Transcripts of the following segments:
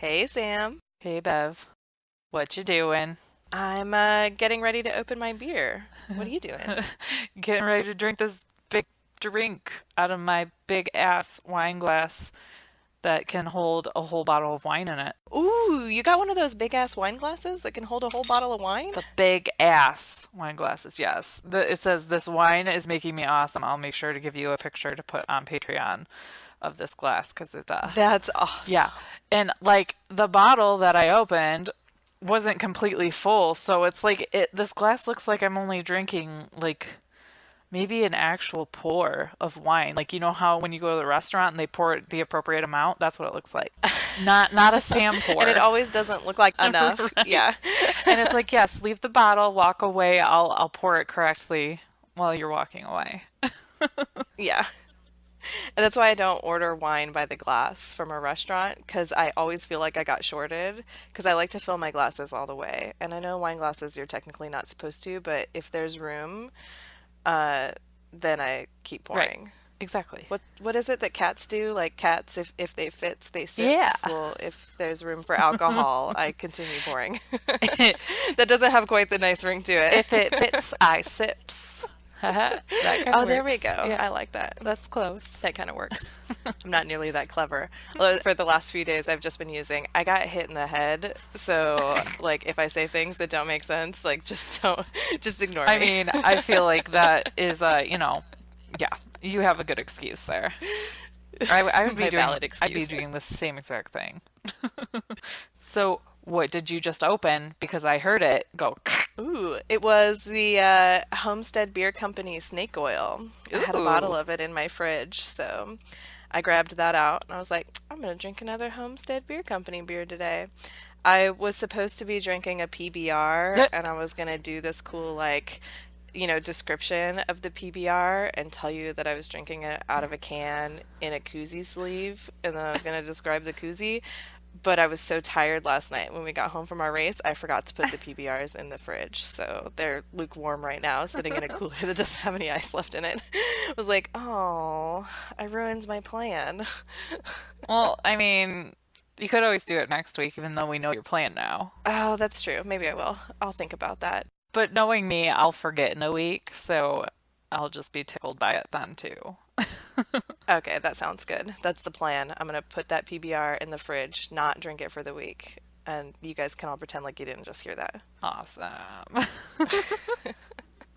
Hey, Sam. Hey Bev, what you doing? I'm getting ready to open my beer. What are you doing? Getting ready to drink this big drink out of my big ass wine glass that can hold a whole bottle of wine in it. Ooh, you got one of those big ass wine glasses that can hold a whole bottle of wine? The big ass wine glasses, yes. It says this wine is making me awesome. I'll make sure to give you a picture to put on Patreon of this glass because That's awesome. yeah. And like the bottle that I opened wasn't completely full, so it's like this glass looks like I'm only drinking like maybe an actual pour of wine. Like you know how when you go to the restaurant and they pour the appropriate amount, that's what it looks like. Not a Sam And it pour. always doesn't look like enough. Right. Yeah. And it's like, yes, leave the bottle, walk away. I'll pour it correctly while you're walking away. Yeah. And that's why I don't order wine by the glass from a restaurant because I always feel like I got shorted because I like to fill my glasses all the way. And I know wine glasses you're technically not supposed to, but if there's room, uh, then I keep Right. pouring. Exactly. What is it that cats do? Like cats, if they fits, they Yeah. sits. Well, if there's room for alcohol, I continue pouring. That doesn't have quite the nice ring to it. If it fits, I sips. That kind of Oh, there we works. go. Yeah, I like that. that's close. That kind of works. I'm not nearly that clever. Well, for the last few days, I've just been using, I got hit in the head. So, like, if I say things that don't make sense, like, just don't, just ignore I me. mean, I feel like that is, yeah, you have a good excuse there. I would be My valid I'd be excuse. doing the same exact thing. So, what did you just open? Because I heard it go. Ooh, it was the Homestead Beer Company snake oil. I had a bottle Ooh. of it in my fridge, so I grabbed that out and I was like, I'm gonna drink another Homestead Beer Company beer today. I was supposed to be drinking a PBR and I was gonna do this cool like, description of the PBR and tell you that I was drinking it out of a can in a koozie sleeve and then I was gonna describe the koozie. But I was so tired last night when we got home from our race, I forgot to put the PBRs in the fridge. So they're lukewarm right now, sitting in a cooler that doesn't have any ice left in it. I was like, oh, I ruined my plan. Well, I mean, you could always do it next week, even though we know your plan now. Oh, that's true. Maybe I will. I'll think about that. But knowing me, I'll forget in a week, so I'll just be tickled by it then too. Okay, that sounds good. That's the plan. I'm gonna put that PBR in the fridge, not drink it for the week. And you guys can all pretend like you didn't just hear that. Awesome.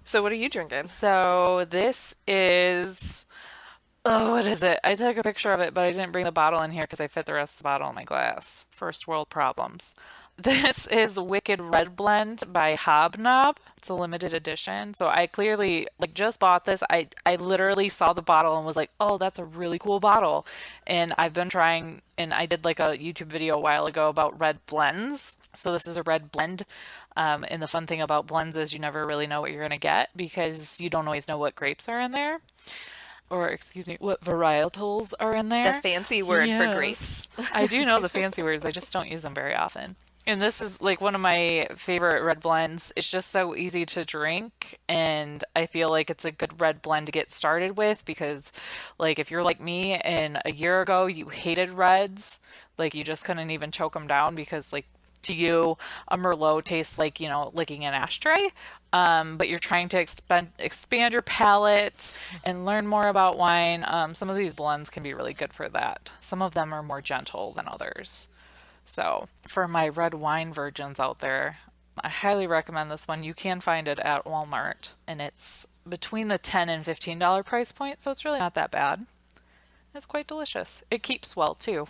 So, what are you drinking? So this is, oh, what is it? I took a picture of it, but I didn't bring the bottle in here because I fit the rest of the bottle in my glass. First world problems. This is Wicked Red Blend by Hobnob. It's a limited edition. So I clearly like just bought this. I literally saw the bottle and was like, "Oh, that's a really cool bottle." And I've been trying and I did like a YouTube video a while ago about red blends. So this is a red blend. And the fun thing about blends is you never really know what you're gonna get because you don't always know what grapes are in there, or excuse me, what varietals are in The there. fancy word for Yes, grapes. I do know the fancy words. I just don't use them very often. And this is like one of my favorite red blends. It's just so easy to drink, and I feel like it's a good red blend to get started with because, like, if you're like me and a year ago you hated reds, like you just couldn't even choke them down because, like, to you, a Merlot tastes like, licking an ashtray. But you're trying to expand your palate and learn more about wine. Some of these blends can be really good for that. Some of them are more gentle than others. So, for my red wine virgins out there, I highly recommend this one. You can find it at Walmart, and it's between the $10 and $15 price point, so it's really not that bad. It's quite delicious. It keeps well too.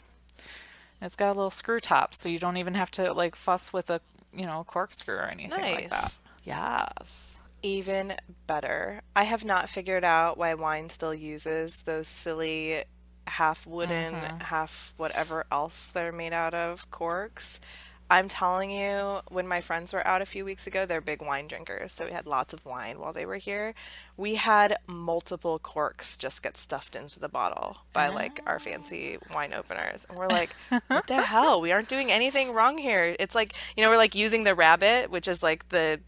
It's got a little screw top, so you don't even have to like fuss with a, corkscrew or anything like that. Nice. Yes. Even better. I have not figured out why wine still uses those silly half wooden, Mm-hmm. half whatever else they're made out of corks. I'm telling you, when my friends were out a few weeks ago, they're big wine drinkers, so we had lots of wine while they were here. We had multiple corks just get stuffed into the bottle by like our fancy wine openers. And we're like, what the hell? We aren't doing anything wrong here. It's like, we're like using the rabbit, which is like the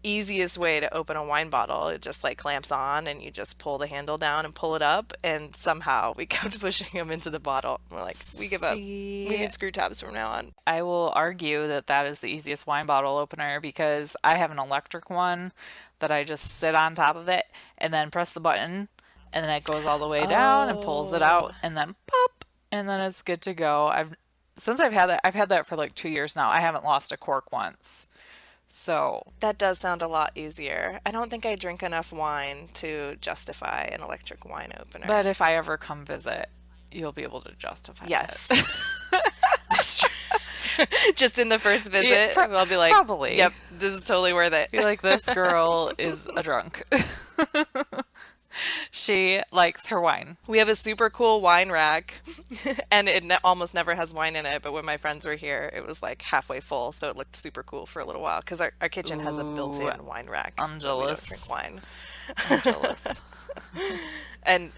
easiest way to open a wine bottle. It just like clamps on and you just pull the handle down and pull it up. And somehow we kept pushing them into the bottle. We're like, we give up. We See, need screw tabs from now on. I will argue that that is the easiest wine bottle opener because I have an electric one that I just sit on top of it and then press the button and then it goes all the way down and pulls it Oh, out and then pop and then it's good to go. I've had that for like 2 years now. I haven't lost a cork once. So, that does sound a lot easier. I don't think I drink enough wine to justify an electric wine but opener. if I ever come visit, you'll be able to justify Yes, it. that's true. Just in the first Yeah, visit, I'll be like, probably. yep, this is totally worth it. Be like, this girl is a drunk. She likes her wine. We have a super cool wine rack, and it almost never has wine in it. But when my friends were here, it was like halfway full, so it looked super cool for a little while. Because our kitchen has a Ooh, built-in wine rack, I'm but we don't drink jealous. wine. I'm jealous. And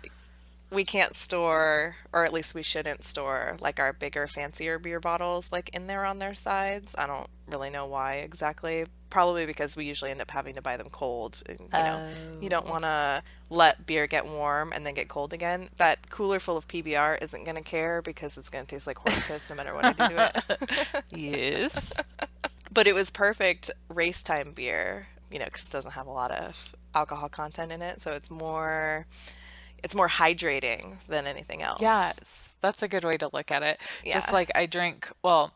we can't store, or at least we shouldn't store, like our bigger, fancier beer bottles like in there on their sides. I don't really know why exactly. Probably because we usually end up having to buy them cold. And, you don't Oh, want to let beer get warm and then get cold again. That cooler full of PBR isn't going to care because it's going to taste like horse piss no matter what I do to it. yes. But it was perfect race time beer, because it doesn't have a lot of alcohol content in it, so it's more hydrating than anything else. Yes. That's a good way to look at it. Just Yeah. like I drink, well,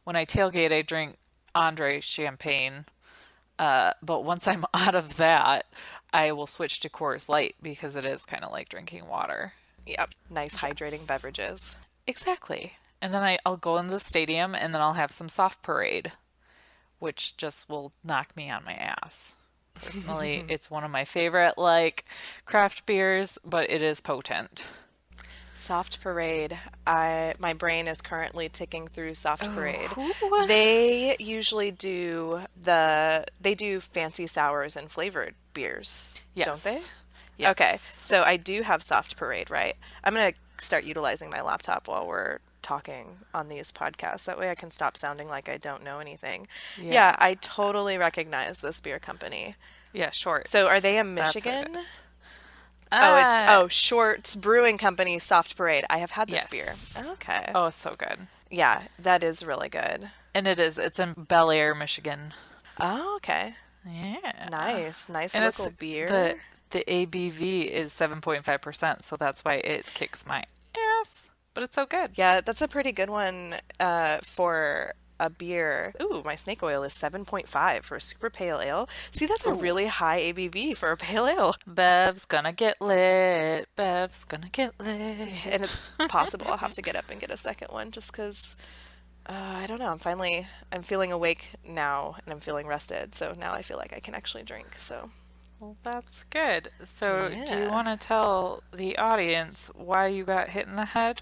when I tailgate, I drink Andre champagne. But once I'm out of that, I will switch to Coors Light because it is kind of like drinking water. Yep. Nice hydrating Yes. beverages. Exactly. And then I'll go in the stadium and then I'll have some soft parade, which just will knock me on my ass. Personally, it's one of my favorite like craft beers, but it is potent. Soft Parade. My brain is currently ticking through Soft Parade. Oh, They do fancy sours and flavored beers, don't they? yes. Okay. Yes. So I do have Soft Parade, right? I'm gonna start utilizing my laptop while we're talking on these podcasts. That way I can stop sounding like I don't know anything. Yeah. Yeah, I totally recognize this beer company. Yeah, So are shorts. they in That's what it Michigan? is. Shorts Brewing Company Soft Parade. I have had this beer. Yes. Okay. Oh, it's so good. Yeah, that is really good. And it's in Bel Air, Michigan. Oh, okay. Yeah. Nice. Nice And it's local the beer. the ABV is 7.5%, so that's why it kicks my ass. But it's so good. Yeah, that's a pretty good one for a beer. Ooh, my snake oil is 7.5 for a super pale ale. See, that's a Ooh. really high ABV for a pale ale. Bev's gonna get lit. Bev's gonna get lit. And it's possible I'll have to get up and get a second one just because I don't know. I'm feeling awake now and I'm feeling rested. So now I feel like I can actually drink. So, Well, that's good. So, do you yeah. want to tell the audience why you got hit in the head?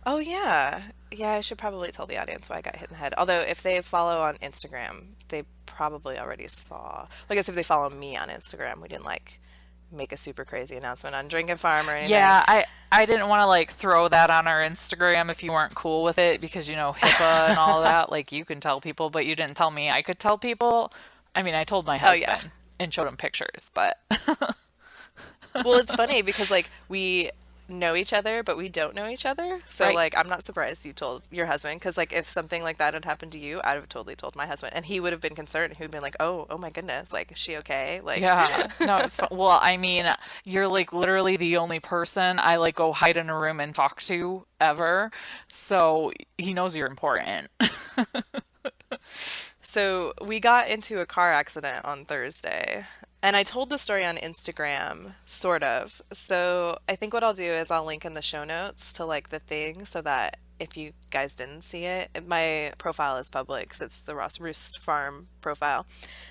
Oh yeah. Yeah, I should probably tell the audience why I got hit in the head. Although if they follow on Instagram, they probably already saw. Well, I guess if they follow me on Instagram, we didn't like make a super crazy announcement on Drinking Farm or anything. Yeah, I didn't want to like throw that on our Instagram if you weren't cool with it because HIPAA and all that. Like you can tell people, but you didn't tell me I could tell people. I mean, I told my Oh yeah. husband and showed him pictures, but Well, it's funny because like we know each other, but we don't know each other. So right. like I'm not surprised you told your husband because like if something like that had happened to you, I'd have totally told my husband, and he would have been concerned. He would have been like, oh my goodness, like is she okay? Like, Yeah, no, it's fun. Well, I mean, you're like literally the only person I like go hide in a room and talk to ever. So he knows you're important. so we got into a car accident on Thursday. And I told the story on Instagram, sort of. So I think what I'll do is I'll link in the show notes to like the thing so that if you guys didn't see it, my profile is public because it's the Ross Roost Farm profile.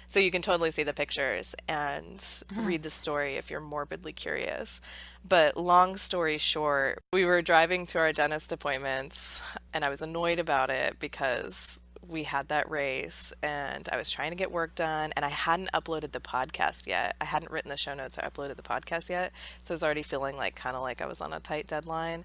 So you can totally see the pictures and read the story if you're morbidly curious. But long story short, we were driving to our dentist appointments and I was annoyed about it because we had that race and I was trying to get work done and I hadn't uploaded the podcast yet. I hadn't written the show notes or uploaded the podcast yet. So I was already feeling like kind of like I was on a tight deadline.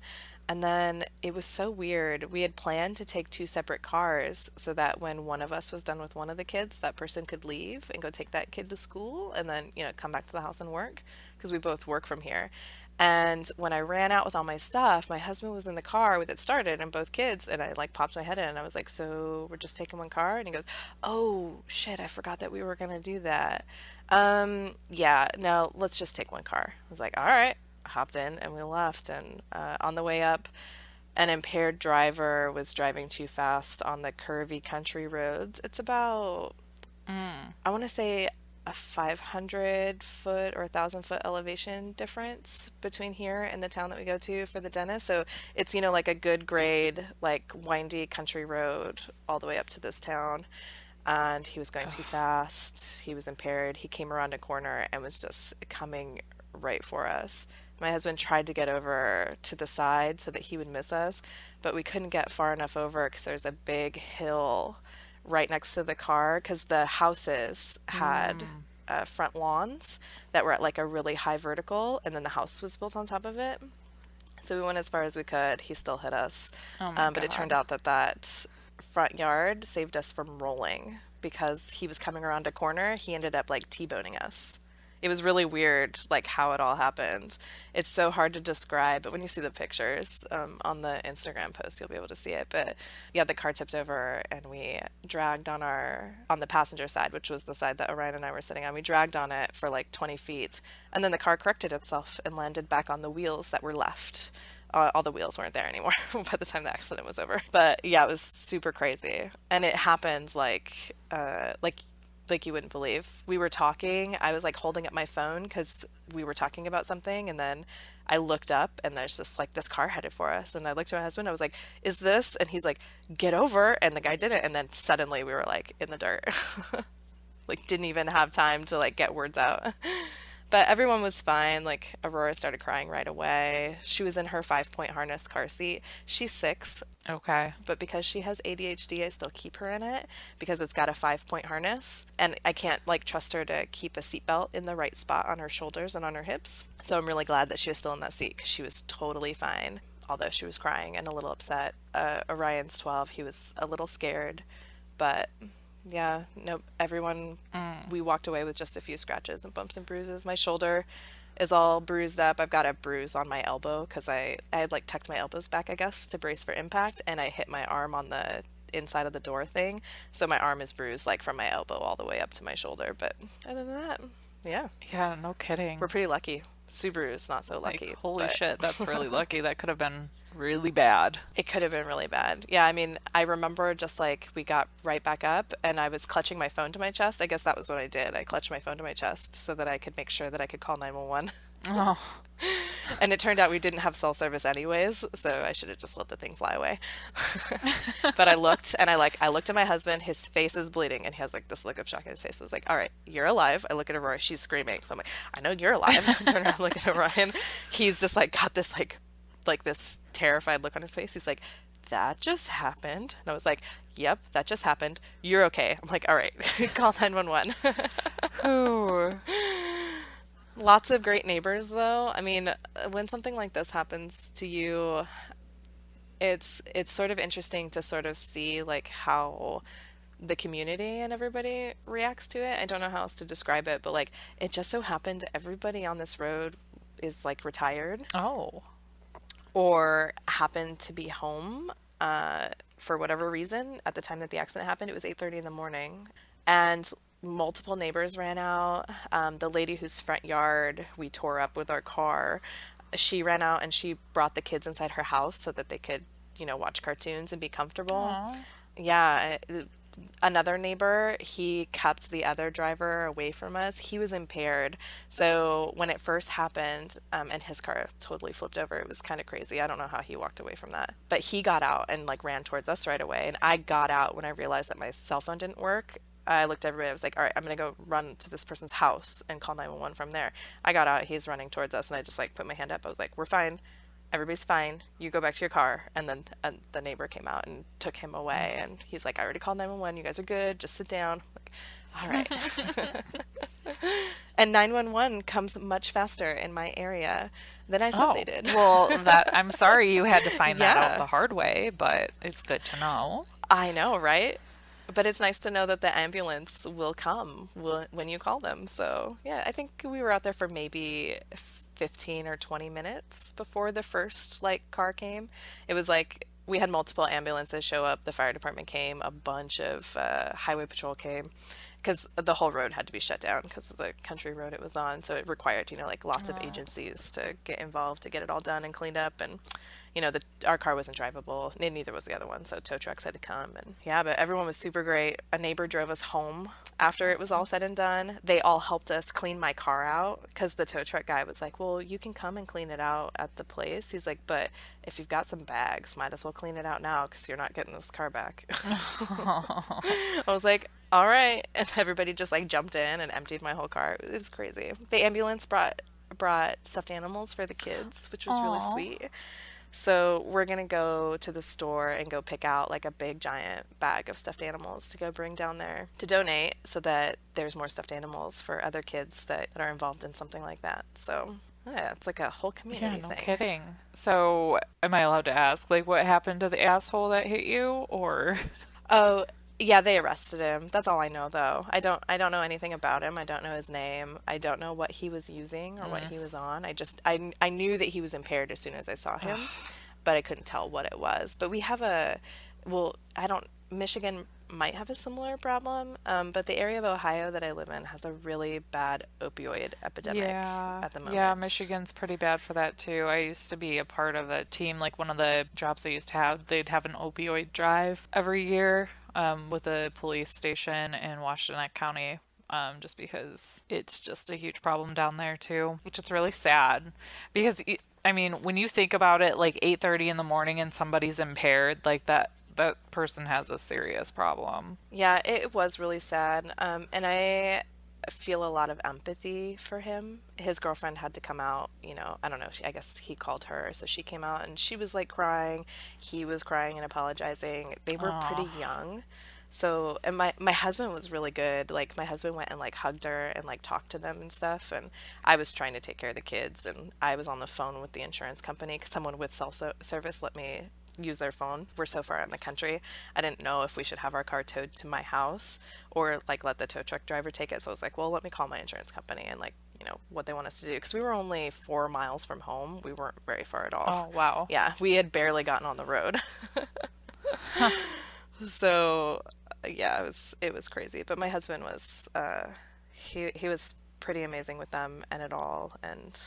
And then it was so weird. We had planned to take two separate cars so that when one of us was done with one of the kids, that person could leave and go take that kid to school and then, come back to the house and work because we both work from here. And when I ran out with all my stuff, my husband was in the car with it started and both kids, and I like popped my head in and I was like, "So we're just taking one car?" And he goes, "Oh, shit, I forgot that we were gonna do that. Yeah, no, let's just take one car." I was like, "All right." Hopped in and we left. And on the way up, an impaired driver was driving too fast on the curvy country roads. It's about, I want to say, a 500-foot or 1,000-foot elevation difference between here and the town that we go to for the dentist. So it's, like a good grade, like windy country road all the way up to this town. And he was going too fast. He was impaired. He came around a corner and was just coming right for us. My husband tried to get over to the side so that he would miss us, but we couldn't get far enough over because there's a big hill right next to the car because the houses had front lawns that were at like a really high vertical, and then the house was built on top of it. So we went as far as we could. He still hit us. Oh my But it turned God. out that that front yard saved us from rolling because he was coming around a corner. He ended up like T-boning us. It was really weird, like how it all happened. It's so hard to describe, but when you see the pictures on the Instagram post, you'll be able to see it. But yeah, the car tipped over and we dragged on the passenger side, which was the side that Orion and I were sitting on. We dragged on it for like 20 feet, and then the car corrected itself and landed back on the wheels that were left. All the wheels weren't there anymore by the time the accident was over. But yeah, it was super crazy, and it happens like you wouldn't believe. We were talking. I was like holding up my phone because we were talking about something, and then I looked up, and there's this car headed for us. And I looked at my husband. I was like, "Is this?" And he's like, "Get over!" And the guy didn't. And then suddenly we were like in the dirt. Like didn't even have time to like get words out. But everyone was fine. Like Aurora started crying right away. She was in her 5-point harness car seat. She's 6, Okay. but because she has ADHD, I still keep her in it because it's got a 5-point harness, and I can't like trust her to keep a seatbelt in the right spot on her shoulders and on her hips. So I'm really glad that she was still in that seat because she was totally fine, although she was crying and a little upset. Orion's 12. He was a little scared, but yeah, nope. Everyone, we walked away with just a few scratches and bumps and bruises. My shoulder is all bruised up. I've got a bruise on my elbow because I had like tucked my elbows back, I guess, to brace for impact, and I hit my arm on the inside of the door thing. So my arm is bruised like from my elbow all the way up to my shoulder. But other than that, yeah, Yeah, no we're kidding. pretty lucky. Subaru's not so Like, lucky, holy but shit, that's really lucky. That could have been really bad. it could have been really bad. Yeah, I mean, I remember just like we got right back up and I was clutching my phone to my chest. I guess that was what I did. I clutched my phone to my chest so that I could make sure that I could call 911. Oh, And it turned out we didn't have cell service anyways, so I should have just let the thing fly away. But I looked and I looked at my husband, his face is bleeding, and he has like this look of shock in his face. I was like, "All right, you're alive." I look at Aurora, she's screaming. So I'm like, "I know you're alive." I turn around, look at Orion. He's just like got this like this terrified look on his face. He's like, "That just happened." And I was like, "Yep, that just happened. You're okay." I'm like, "All right, call 911." whew. Lots of great neighbors though. I mean, when something like this happens to you, it's sort of interesting to sort of see like how the community and everybody reacts to it. I don't know how else to describe it, but like it just so happened everybody on this road is like retired Oh, or happened to be home for whatever reason at the time that the accident happened. It was 8:30 in the morning, and multiple neighbors ran out. The lady whose front yard we tore up with our car, she ran out and she brought the kids inside her house so that they could, watch cartoons and be comfortable. aw. Yeah, another neighbor, he kept the other driver away from us. He was impaired. So when it first happened, and his car totally flipped over, it was kind of crazy. I don't know how he walked away from that. But he got out and like ran towards us right away. And I got out when I realized that my cell phone didn't work. I looked at everybody. I was like, all right, I'm going to go run to this person's house and call 911 from there. I got out. He's running towards us. And I just like put my hand up. I was like, we're fine. Everybody's fine. You go back to your car. And then the neighbor came out and took him away. And he's like, I already called 911. You guys are good. Just sit down. Like, all right. And 911 comes much faster in my area than I said they Oh, did. well, that I'm sorry you had to find that out Yeah, the hard way, but it's good to know. I know, right? But it's nice to know that the ambulance will come when you call them. So, yeah, I think we were out there for maybe 15 or 20 minutes before the first like car came. It was like we had multiple ambulances show up, the fire department came, a bunch of highway patrol came because the whole road had to be shut down because of the country road it was on. So it required, like lots of Oh. agencies to get involved to get it all done and cleaned up. And our car wasn't drivable, and neither was the other one, so tow trucks had to come. And yeah, but everyone was super great. A neighbor drove us home after it was all said and done. They all helped us clean my car out because the tow truck guy was like, "Well, you can come and clean it out at the place." He's like, "But if you've got some bags, might as well clean it out now because you're not getting this car back." I was like, "All right," and everybody just like jumped in and emptied my whole car. It was crazy. The ambulance brought stuffed animals for the kids, which was really Oh. sweet. So we're gonna go to the store and go pick out like a big giant bag of stuffed animals to go bring down there to donate so that there's more stuffed animals for other kids that are involved in something like that. So yeah, it's like a whole Yeah, community no thing. kidding. So, am I allowed to ask, like, what happened to the asshole that hit you? Or, Oh, yeah, they arrested him. That's all I know though. I don't know anything about him. I don't know his name. I don't know what he was using or what mm, he was on. I knew that he was impaired as soon as I saw him, but I couldn't tell what it was. But we have well, I don't Michigan might have a similar problem, but the area of Ohio that I live in has a really bad opioid epidemic yeah, at the yeah, moment. Michigan's pretty bad for that too. I used to be a part of a team, like one of the jobs I used to have, they'd have an opioid drive every year, with a police station in Washtenaw County. Just because it's just a huge problem down there too, which is really sad because I mean, when you think about it, like 8:30 in the morning and somebody's impaired, like that person has a serious problem. Yeah, it was really sad. And I feel a lot of empathy for him. His girlfriend had to come out, I don't know, I guess he called her. So she came out and she was like crying. He was crying and apologizing. They were pretty Oh, young. So, and my husband was really good. Like, my husband went and like hugged her and like talked to them and stuff. And I was trying to take care of the kids. And I was on the phone with the insurance company because someone with service let me use their phone. We're so far in the country. I didn't know if we should have our car towed to my house or like let the tow truck driver take it. So I was like, well, let me call my insurance company and like, what they want us to do. Because we were only 4 miles from home. We weren't very far at all. oh wow. Yeah, we had barely gotten on the road. So yeah, it was crazy. But my husband was he was pretty amazing with them and it all. And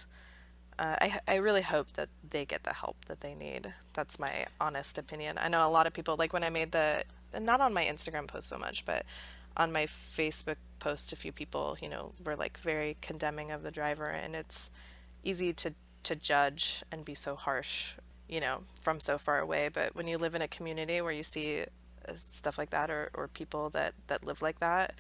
I really hope that they get the help that they need. That's my honest opinion. I know a lot of people, like when I made not on my Instagram post so much, but on my Facebook post, a few people, were like very condemning of the driver, and it's easy to judge and be so harsh, from so far away. But when you live in a community where you see stuff like that, or people that live like that,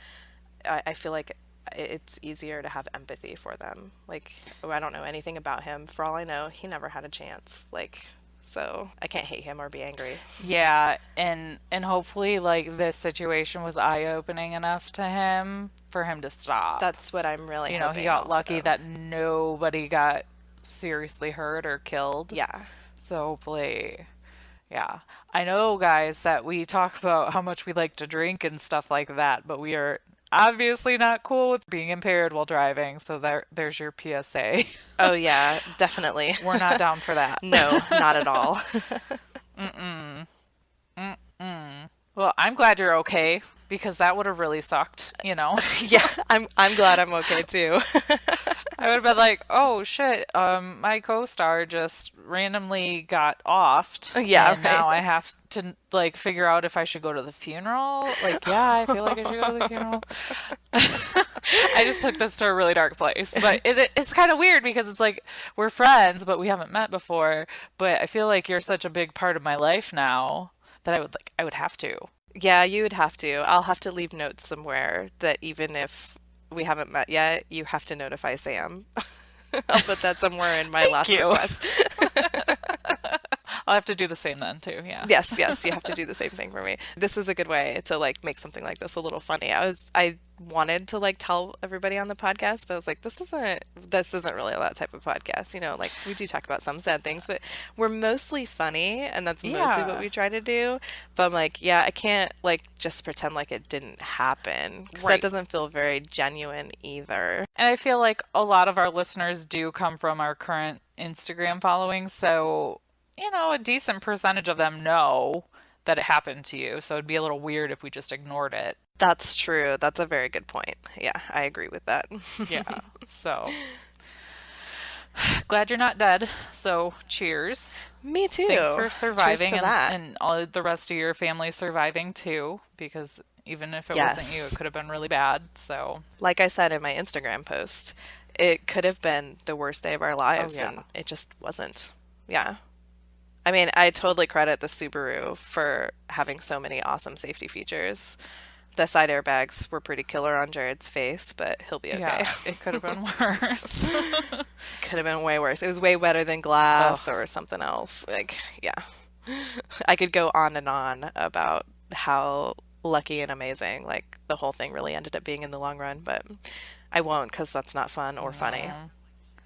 I feel like it's easier to have empathy for them. Like, oh, I don't know anything about him. For all I know, he never had a chance. Like, so I can't hate him or be angry. Yeah, and hopefully like this situation was eye-opening enough to him for him to stop. That's what I'm really He hoping got also. lucky that nobody got seriously hurt or killed. Yeah. So hopefully, yeah. I know, guys, that we talk about how much we like to drink and stuff like that, but we are obviously not cool with being impaired while driving. So there's your PSA. Oh, yeah, definitely. We're not down for that. No, not at all. Well, I'm glad you're okay because that would have really sucked. Yeah, I'm glad I'm okay too. I would have been like, "Oh shit, my co-star just randomly got offed, Yeah, and right. now I have to like figure out if I should go to the funeral." Like, yeah, I feel like I should go to the funeral. I just took this to a really dark place, but it's kind of weird because it's like we're friends, but we haven't met before. But I feel like you're such a big part of my life now that I would have to. Yeah, you would have to. I'll have to leave notes somewhere that even if we haven't met yet, you have to notify Sam. I'll put that somewhere in my Thank last you. request. I'll have to do the same then too. Yeah. Yes, yes, you have to do the same thing for me. This is a good way to like make something like this a little funny. I wanted to like tell everybody on the podcast, but I was like, this isn't really that type of podcast, like we do talk about some sad things, but we're mostly funny and that's mostly what Yeah. we try to do. But I'm like, yeah, I can't like just pretend like it didn't happen because that Right. doesn't feel very genuine either. And I feel like a lot of our listeners do come from our current Instagram following, so a decent percentage of them know that it happened to you. So it'd be a little weird if we just ignored it. That's true. That's a very good point. Yeah, I agree with that. Yeah. So glad you're not dead. So cheers. Me Thanks too. for Cheers surviving to and, that. and all the rest of your family surviving too, because even if it wasn't you, it Yes. could have been really bad. So, Like I said in my Instagram post, it could have been the worst day of our oh lives, yeah. and it just wasn't. Yeah. I mean, I totally credit the Subaru for having so many awesome safety features. The side airbags were pretty killer on Jared's face, but he'll be okay. Yeah, it could have been worse. Could have been way worse. It was way better than glass Oh, or something else. Like, yeah. I could go on and on about how lucky and amazing, like, the whole thing really ended up being in the long run, but I won't because that's not fun or funny. no.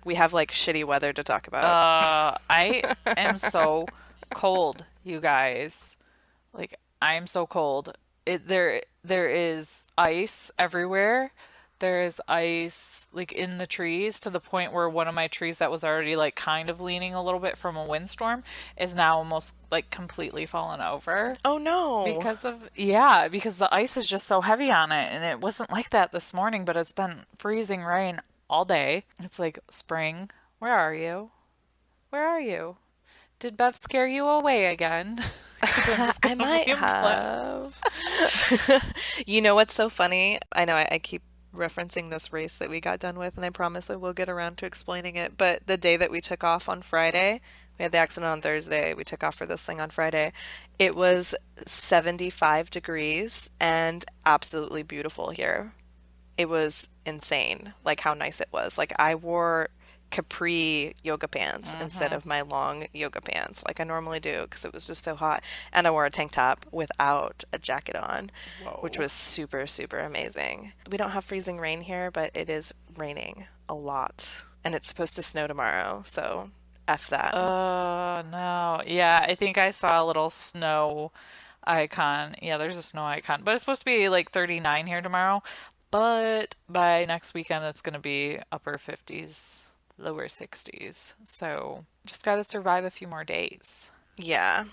We have like shitty weather to talk about. I am so cold, you guys. Like I'm so cold. There is ice everywhere. There is ice like in the trees to the point where one of my trees that was already like kind of leaning a little bit from a windstorm is now almost like completely fallen over Oh no. because the ice is just so heavy on it and it wasn't like that this morning, but it's been freezing rain all day. It's like, spring, where are you? Where are you? Did Bev scare you away again? Because I'm just I gonna might be blunt. have. You know what's so funny? I know I keep referencing this race that we got done with, and I promise I will get around to explaining it. But the day that we took off on Friday, we had the accident on Thursday. We took off for this thing on Friday. It was 75 degrees and absolutely beautiful here. It was insane, like how nice it was. Like I wore capri yoga pants instead Hmm. of my long yoga pants, like I normally do, because it was just so hot. And I wore a tank top without a jacket on, which Whoa. was super, super amazing. We don't have freezing rain here, but it is raining a lot. And it's supposed to snow tomorrow, so F that. Oh, no. Yeah, I think I saw a little snow icon. Yeah, there's a snow icon. But it's supposed to be like 39 here tomorrow. But by next weekend, it's going to be upper 50s, lower 60s. So just got to survive a few more days. Yeah.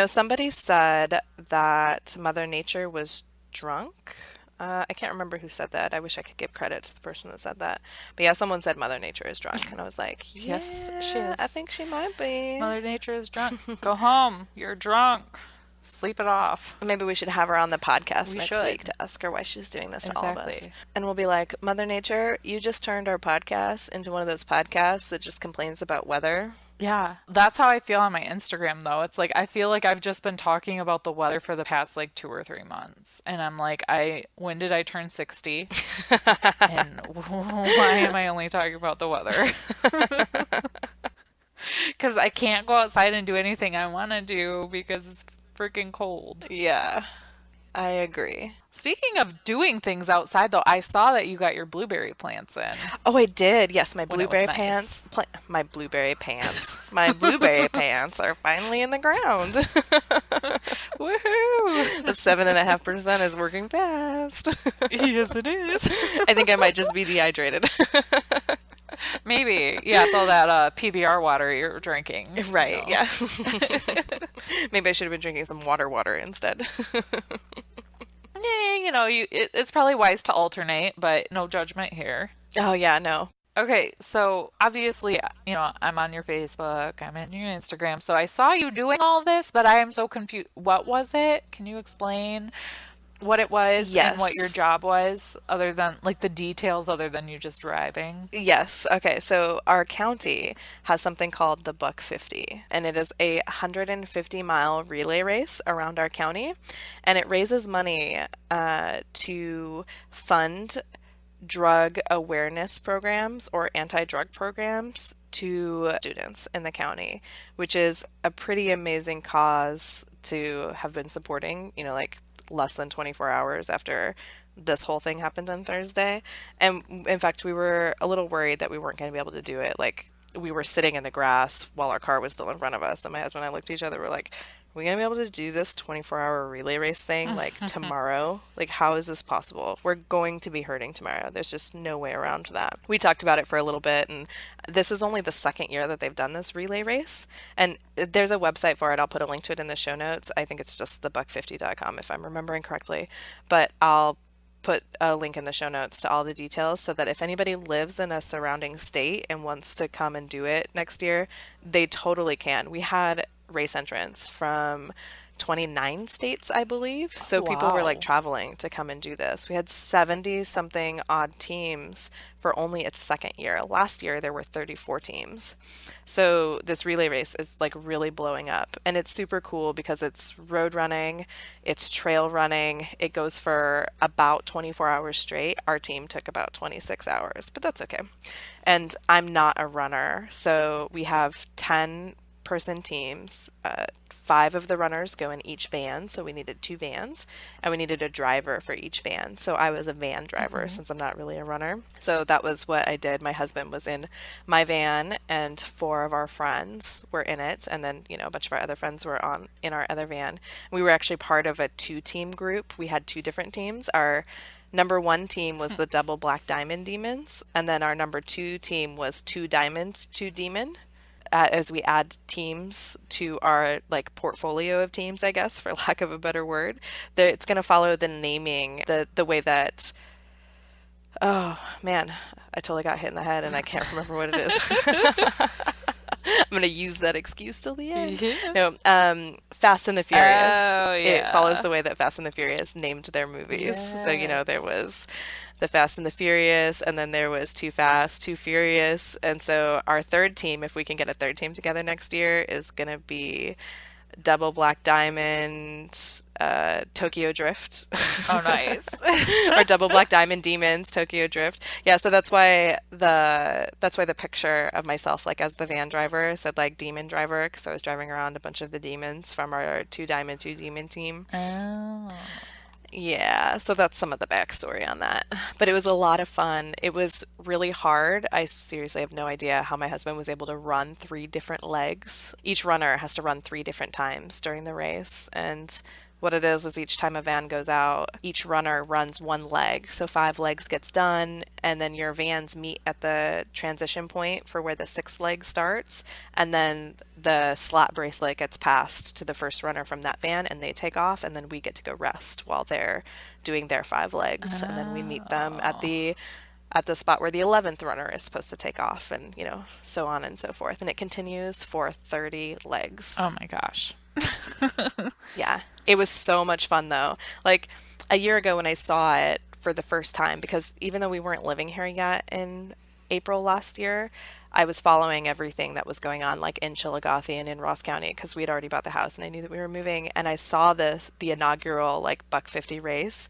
Somebody said that Mother Nature was drunk. I can't remember who said that. I wish I could give credit to the person that said that. But yeah, someone said Mother Nature is drunk. And I was like, Yes, she yeah, I is. think she might be. Mother Nature is drunk. Go home. You're drunk. Sleep it off. Maybe we should have her on the podcast We next week should. to ask her why she's doing this to all of us. Exactly. And we'll be like, Mother Nature, you just turned our podcast into one of those podcasts that just complains about weather. Yeah, that's how I feel on my Instagram though. It's like I feel like I've just been talking about the weather for the past like 2 or 3 months. And I'm like, when did I turn 60? And why am I only talking about the weather? Because I can't go outside and do anything I want to do because it's freaking cold. Yeah, I agree. Speaking of doing things outside though, I saw that you got your blueberry plants in Oh, I did. Yes, my when it was blueberry nice. pants. My blueberry pants. My blueberry pants are finally in the ground. Woohoo! The 7.5% is working fast. Yes, it is. I think I might just be dehydrated. Maybe. Yeah, it's all that PBR water you're drinking. Right, yeah. Maybe I should have been drinking some water instead. Yeah, it's probably wise to alternate, but no judgment here. Oh, yeah, no. Okay, so obviously, I'm on your Facebook, I'm in your Instagram, so I saw you doing all this, but I am so confused. What was it? Can you explain what it was and what your Yes. job was, other than like the details, other than you just driving? Yes. Okay. So our county has something called the Buck 50, and it is a 150-mile relay race around our county, and it raises money to fund drug awareness programs or anti-drug programs 2 students in the county, which is a pretty amazing cause to have been supporting, like less than 24 hours after this whole thing happened on Thursday. And in fact, we were a little worried that we weren't going to be able to do it. Like, we were sitting in the grass while our car was still in front of us. And my husband and I looked at each other, we're like, are we going to be able to do this 24-hour relay race thing like tomorrow? Like, how is this possible? We're going to be hurting tomorrow. There's just no way around that. We talked about it for a little bit, and this is only the second year that they've done this relay race. And there's a website for it. I'll put a link to it in the show notes. I think it's just thebuck50.com if I'm remembering correctly. But I'll put a link in the show notes to all the details so that if anybody lives in a surrounding state and wants to come and do it next year, they totally can. We had race entrants from 29 states, I believe. So people were like Wow. traveling to come and do this. We had 70 something odd teams for only its second year. Last year there were 34 teams. So this relay race is like really blowing up, and it's super cool because it's road running, it's trail running. It goes for about 24 hours straight. Our team took about 26 hours, but that's okay. And I'm not a runner, so we have 10-person teams. 5 of the runners go in each van, so we needed 2 vans, and we needed a driver for each van. So I was a van driver Hmm. since I'm not really a runner. So that was what I did. My husband was in my van, and 4 of our friends were in it, and then a bunch of our other friends were on in our other van. We were actually part of a 2-team group. We had 2 different teams. Our number 1 team was the Double Black Diamond Demons, and then our number 2 team was 2 Diamond, 2 Demon. As we add teams to our like portfolio of teams, I guess, for lack of a better word, that it's going to follow the naming, the way that, oh man, I totally got hit in the head and I can't remember what it is. I'm going to use that excuse till the end. Yeah. No, Fast and the Furious. Oh, It follows yeah. the way that Fast and the Furious named their movies. So, there Yes. was the Fast and the Furious, and then there was Too Fast, Too Furious. And so our third team, if we can get a third team together next year, is going to be Double Black Diamond, Tokyo Drift, Oh, nice. or Double Black Diamond Demons, Tokyo Drift. Yeah, so that's why the picture of myself like as the van driver said like demon driver because I was driving around a bunch of the demons from our 2 Diamond, 2 Demon team. Oh. Yeah, so that's some of the backstory on that. But it was a lot of fun. It was really hard. I seriously have no idea how my husband was able to run 3 different legs. Each runner has to run 3 different times during the race. And what it is each time a van goes out, each runner runs 1 leg. So 5 legs gets done, and then your vans meet at the transition point for where the 6th leg starts. And then the slot bracelet gets passed to the first runner from that van, and they take off, and then we get to go rest while they're doing their 5 legs, and then we meet them at Oh. the spot where the 11th runner is supposed to take off, and so on and so forth, and it continues for 30 legs. Oh my gosh. Yeah, it was so much fun though. Like a year ago when I saw it for the first time, because even though we weren't living here yet in April last year, I was following everything that was going on like in Chillicothe and in Ross County because we had already bought the house and I knew that we were moving, and I saw the inaugural like buck 50 race.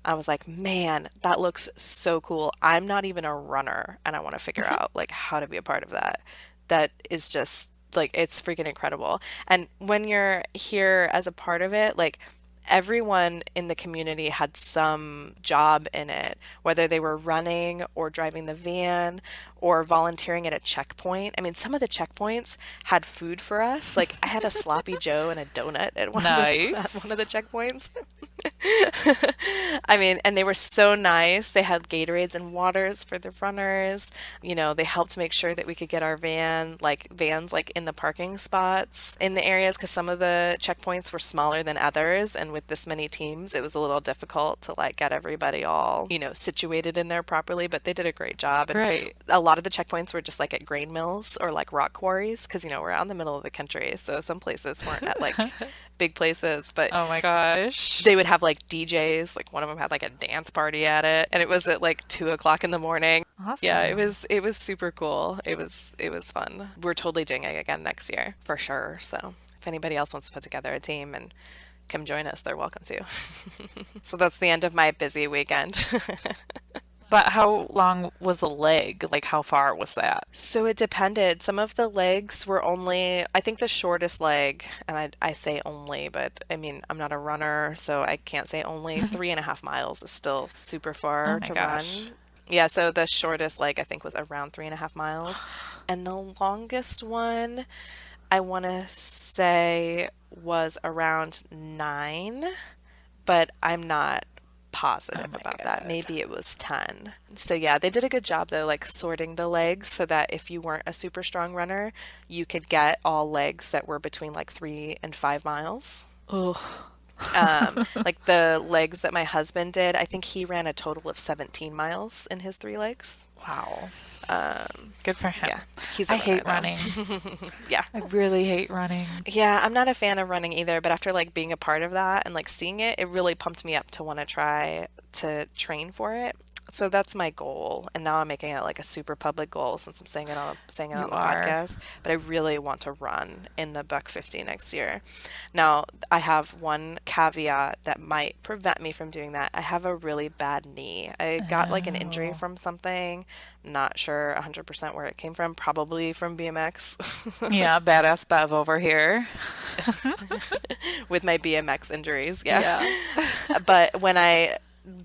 I was like, man, that looks so cool. I'm not even a runner and I want to figure out like how to be a part of that. That is just like it's freaking incredible. And when you're here as a part of it, like everyone in the community had some job in it, whether they were running or driving the van or volunteering at a checkpoint. I mean, some of the checkpoints had food for us. Like I had a sloppy Joe and a donut at one of the Nice. checkpoints. I mean, and they were so nice. They had Gatorades and waters for the runners. They helped make sure that we could get our vans like in the parking spots in the areas because some of the checkpoints were smaller than others. And with this many teams, it was a little difficult to like get everybody all, situated in there properly, but they did a great job. And Right. a lot of the checkpoints were just like at grain mills or like rock quarries because, we're out in the middle of the country. So some places weren't at like big places, but Oh my gosh. they would have like DJs. Like one of them had like a dance party at it, and it was at like 2 o'clock in the morning. Yeah, it Awesome. was it was super cool. It was fun. We're totally doing it again next year for sure. So if anybody else wants to put together a team and come join us, they're welcome to. So that's the end of my busy weekend. But how long was a leg? Like, how far was that? So it depended. Some of the legs were only, I think the shortest leg, and I say only, but I mean, I'm not a runner, so I can't say only. 3.5 miles is still super Oh far my to gosh. run. Yeah, so the shortest leg I think was around 3.5 miles. And the longest one I want to say was around 9, but I'm not Oh positive my about that. God. Maybe it was 10. So yeah, they did a good job though, like sorting the legs so that if you weren't a super strong runner, you could get all legs that were between like 3 and 5 miles. Oh, Like the legs that my husband did, I think he ran a total of 17 miles in his 3 legs. wow. Um, Good for yeah, him. he's I a runner hate though. running. Yeah. I really hate running. Yeah, I'm not a fan of running either, but after like being a part of that and like seeing it, it really pumped me up to want to try to train for it. So that's my goal. And now I'm making it like a super public goal since I'm saying it You on the are. podcast. But I really want to run in the Buck 50 next year. Now, I have one caveat that might prevent me from doing that. I have a really bad knee. I got like an injury Oh. from something, not sure 100% where it came from, probably from BMX. Yeah, badass Bev over here. With my BMX injuries, yeah. Yeah. But when I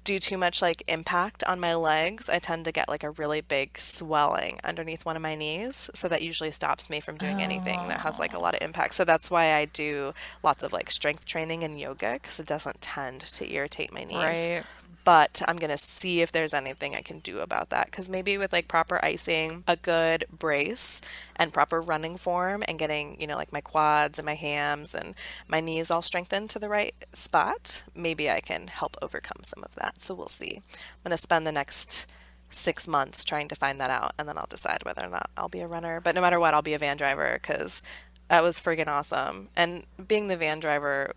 do too much like impact on my legs, I tend to get like a really big swelling underneath one of my knees. So that usually stops me from doing anything that has like a Oh, lot of impact. So that's why I do lots of like strength training and yoga because it doesn't tend to irritate my knees. right. But I'm gonna see if there's anything I can do about that. Because maybe with like proper icing, a good brace, and proper running form, and getting, like my quads and my hams and my knees all strengthened to the right spot, maybe I can help overcome some of that. So we'll see. I'm gonna spend the next 6 months trying to find that out, and then I'll decide whether or not I'll be a runner. But no matter what, I'll be a van driver because that was friggin' awesome. And being the van driver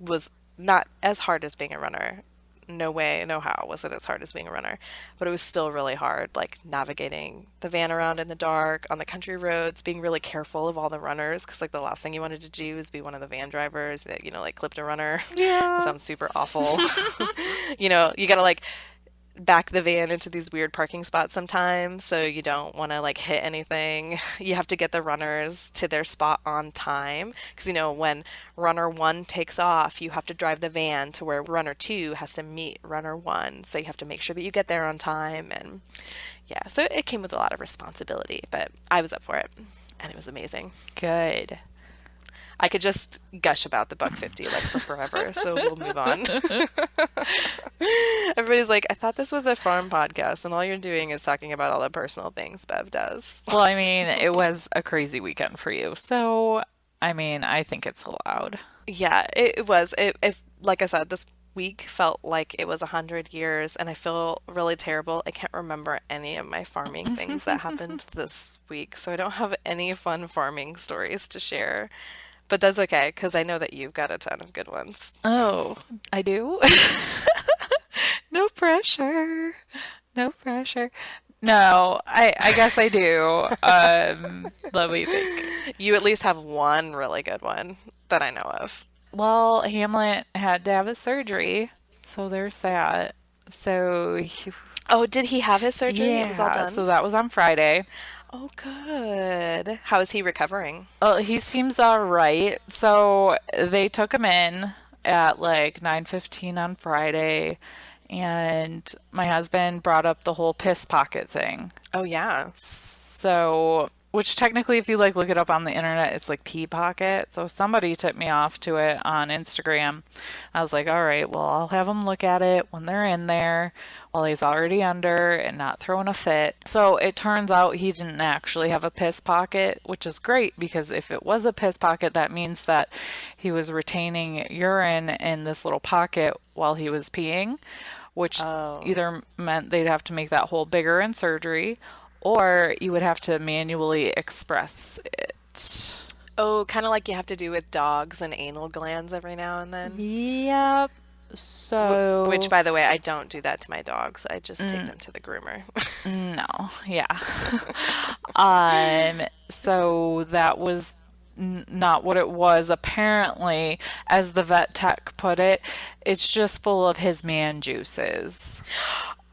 was not as hard as being a runner. No way, no how was it as hard as being a runner. But it was still really hard, like navigating the van around in the dark on the country roads, being really careful of all the runners, because like the last thing you wanted to do is be one of the van drivers that, like clipped a runner. That Yeah. sounds super awful. You gotta like back the van into these weird parking spots sometimes, so you don't want to like hit anything. You have to get the runners to their spot on time because when runner one takes off, you have to drive the van to where runner two has to meet runner one. So you have to make sure that you get there on time. And yeah, so it came with a lot of responsibility, but I was up for it and it was amazing. Good. I could just gush about the buck 50 like for forever, so we'll move on. Everybody's like, I thought this was a farm podcast, and all you're doing is talking about all the personal things Bev does. Well, I mean, it was a crazy weekend for you. So, I mean, I think it's allowed. Yeah, it was. Like I said, this week felt like it was 100 years, and I feel really terrible. I can't remember any of my farming things that happened this week, so I don't have any fun farming stories to share. But that's okay, because I know that you've got a ton of good ones. Oh, I do? No pressure. No pressure. No, I guess I do. Let me think. You at least have one really good one that I know of. Well, Hamlet had to have a surgery, so there's that. So, Oh, did he have his surgery? It was all yeah, so done? that was on Friday. Oh, good. How is he recovering? He seems all right. So they took him in at like 9:15 on Friday, and my husband brought up the whole piss pocket thing. Oh, yeah. So, which technically, if you like look it up on the internet, it's like pee pocket. So somebody tipped me off to it on Instagram. I was like, all right, well, I'll have them look at it when they're in there while he's already under and not throwing a fit. So it turns out he didn't actually have a piss pocket, which is great because if it was a piss pocket, that means that he was retaining urine in this little pocket while he was peeing, which Oh. either meant they'd have to make that hole bigger in surgery or you would have to manually express it. Oh, kind of like you have to do with dogs and anal glands every now and then. Yep. Which, So, by the way, I don't do that to my dogs. I just take them to the groomer. no. Yeah. So that was not what it was. Apparently, as the vet tech put it, it's just full of his man juices.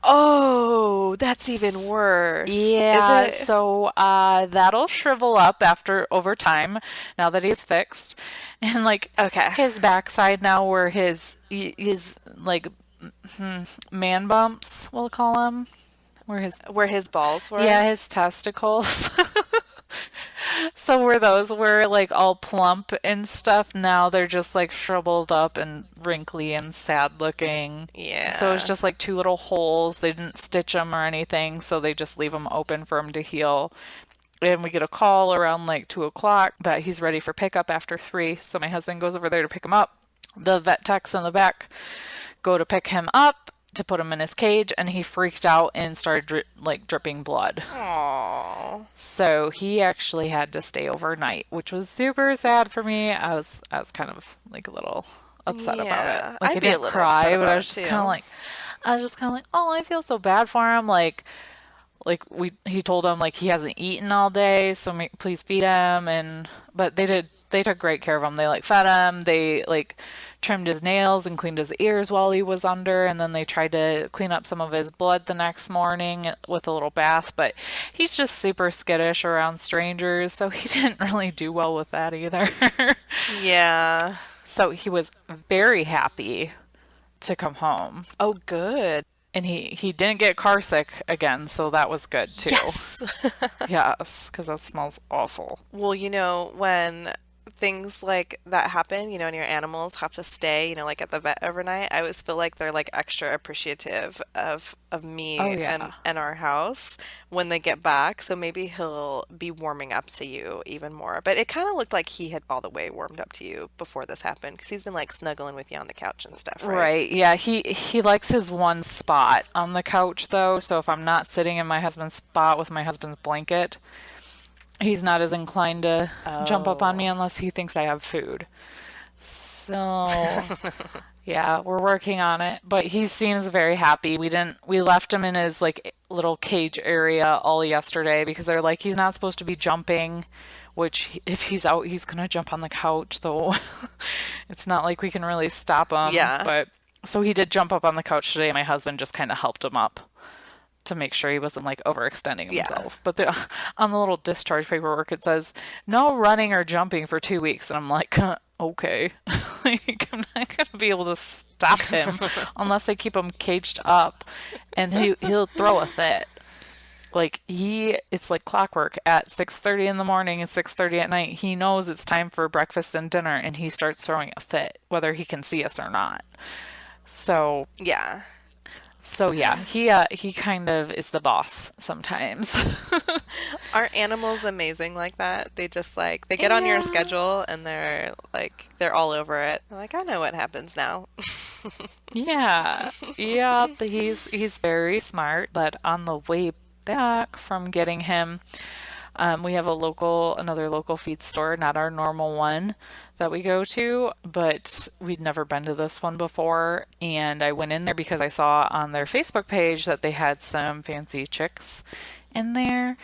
Oh, that's even worse. Is Yeah, it? so that'll shrivel up after over time now that he's fixed. And like Okay. his backside now where his like man bumps, we'll call them, where his Where his balls yeah, were? his testicles. So where those were like all plump and stuff, now they're just like shriveled up and wrinkly and sad looking. So it's Yeah. just like two little holes. They didn't stitch them or anything, so they just leave them open for him to heal. And we get a call around like 2 o'clock that he's ready for pickup after 3. So my husband goes over there to pick him up. The vet techs in the back go to pick him up to put him in his cage, and he freaked out and started dripping blood. Oh. So he actually had to stay overnight, which was super sad for me. I was kind of like a little upset about it. Yeah. Like I I'd be a didn't little upset cry, but I about it was just kind of too. like oh, I feel so bad for him. Like we he told him like he hasn't eaten all day, so please feed him. And but they took great care of him. They like fed him, they like trimmed his nails and cleaned his ears while he was under, and then they tried to clean up some of his blood the next morning with a little bath. But he's just super skittish around strangers, so he didn't really do well with that either. Yeah. So he was very happy to come home. Oh, good. And he didn't get car sick again, so that was good too. Yes. Yes, because that smells awful. Well, when things like that happen, and your animals have to stay, like at the vet overnight, I always feel like they're like extra appreciative of Oh me yeah. and our house when they get back. So maybe he'll be warming up to you even more. But it kind of looked like he had all the way warmed up to you before this happened because he's been like snuggling with you on the couch and stuff, right? Right. Yeah, he likes his one spot on the couch though, so if I'm not sitting in my husband's spot with my husband's blanket, he's not as inclined to jump up on me Oh. unless he thinks I have food. So, yeah, we're working on it, but he seems very happy. We left him in his like little cage area all yesterday because they're like he's not supposed to be jumping, which if he's out, he's gonna jump on the couch. So it's not like we can really stop him, Yeah. but so he did jump up on the couch today. My husband just kind of helped him up to make sure he wasn't like overextending Yeah. himself. But on the little discharge paperwork, it says no running or jumping for 2 weeks. And I'm like, okay. Like, I'm not going to be able to stop him unless I keep him caged up and he'll throw a fit. Like it's like clockwork at 6:30 in the morning and 6:30 at night. He knows it's time for breakfast and dinner and he starts throwing a fit, whether he can see us or not. So Yeah. so yeah, he kind of is the boss sometimes. Are animals amazing like that? They just like they get on your Yeah. schedule and they're all over it. They're like, I know what happens now. Yeah. Yeah, but he's very smart, but on the way back from getting him, we have another local feed store, not our normal one that we go to, but we'd never been to this one before. And I went in there because I saw on their Facebook page that they had some fancy chicks in there.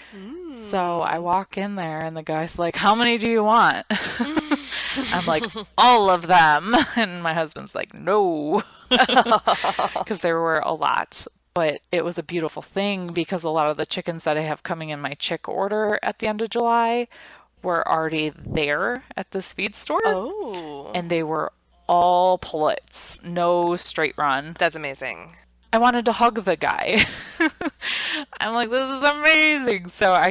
So I Mm. walk in there and the guy's like, "How many do you want?" I'm like, "All of them." And my husband's like, "No," because there were a lot. But it was a beautiful thing because a lot of the chickens that I have coming in my chick order at the end of July were already there at this feed store, Oh, and they were all pullets, no straight run. that's amazing. I wanted to hug the guy. I'm like, this is amazing. So I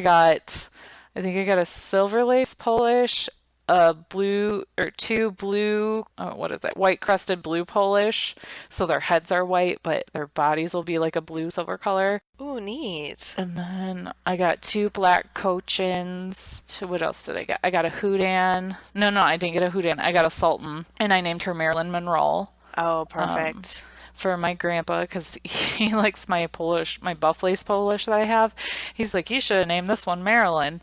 think I got a silver lace Polish, a blue or two blue, what is it? White crested blue Polish. So their heads are white, but their bodies will be like a blue silver color. Ooh, neat. And then I got two black Cochins. What else did I get? I got a Houdan. No, I didn't get a Houdan. I got a Sultan, and I named her Marilyn Monroe Oh, perfect. for my grandpa because he likes my buff lace Polish that I have. He's like, you should have named this one Marilyn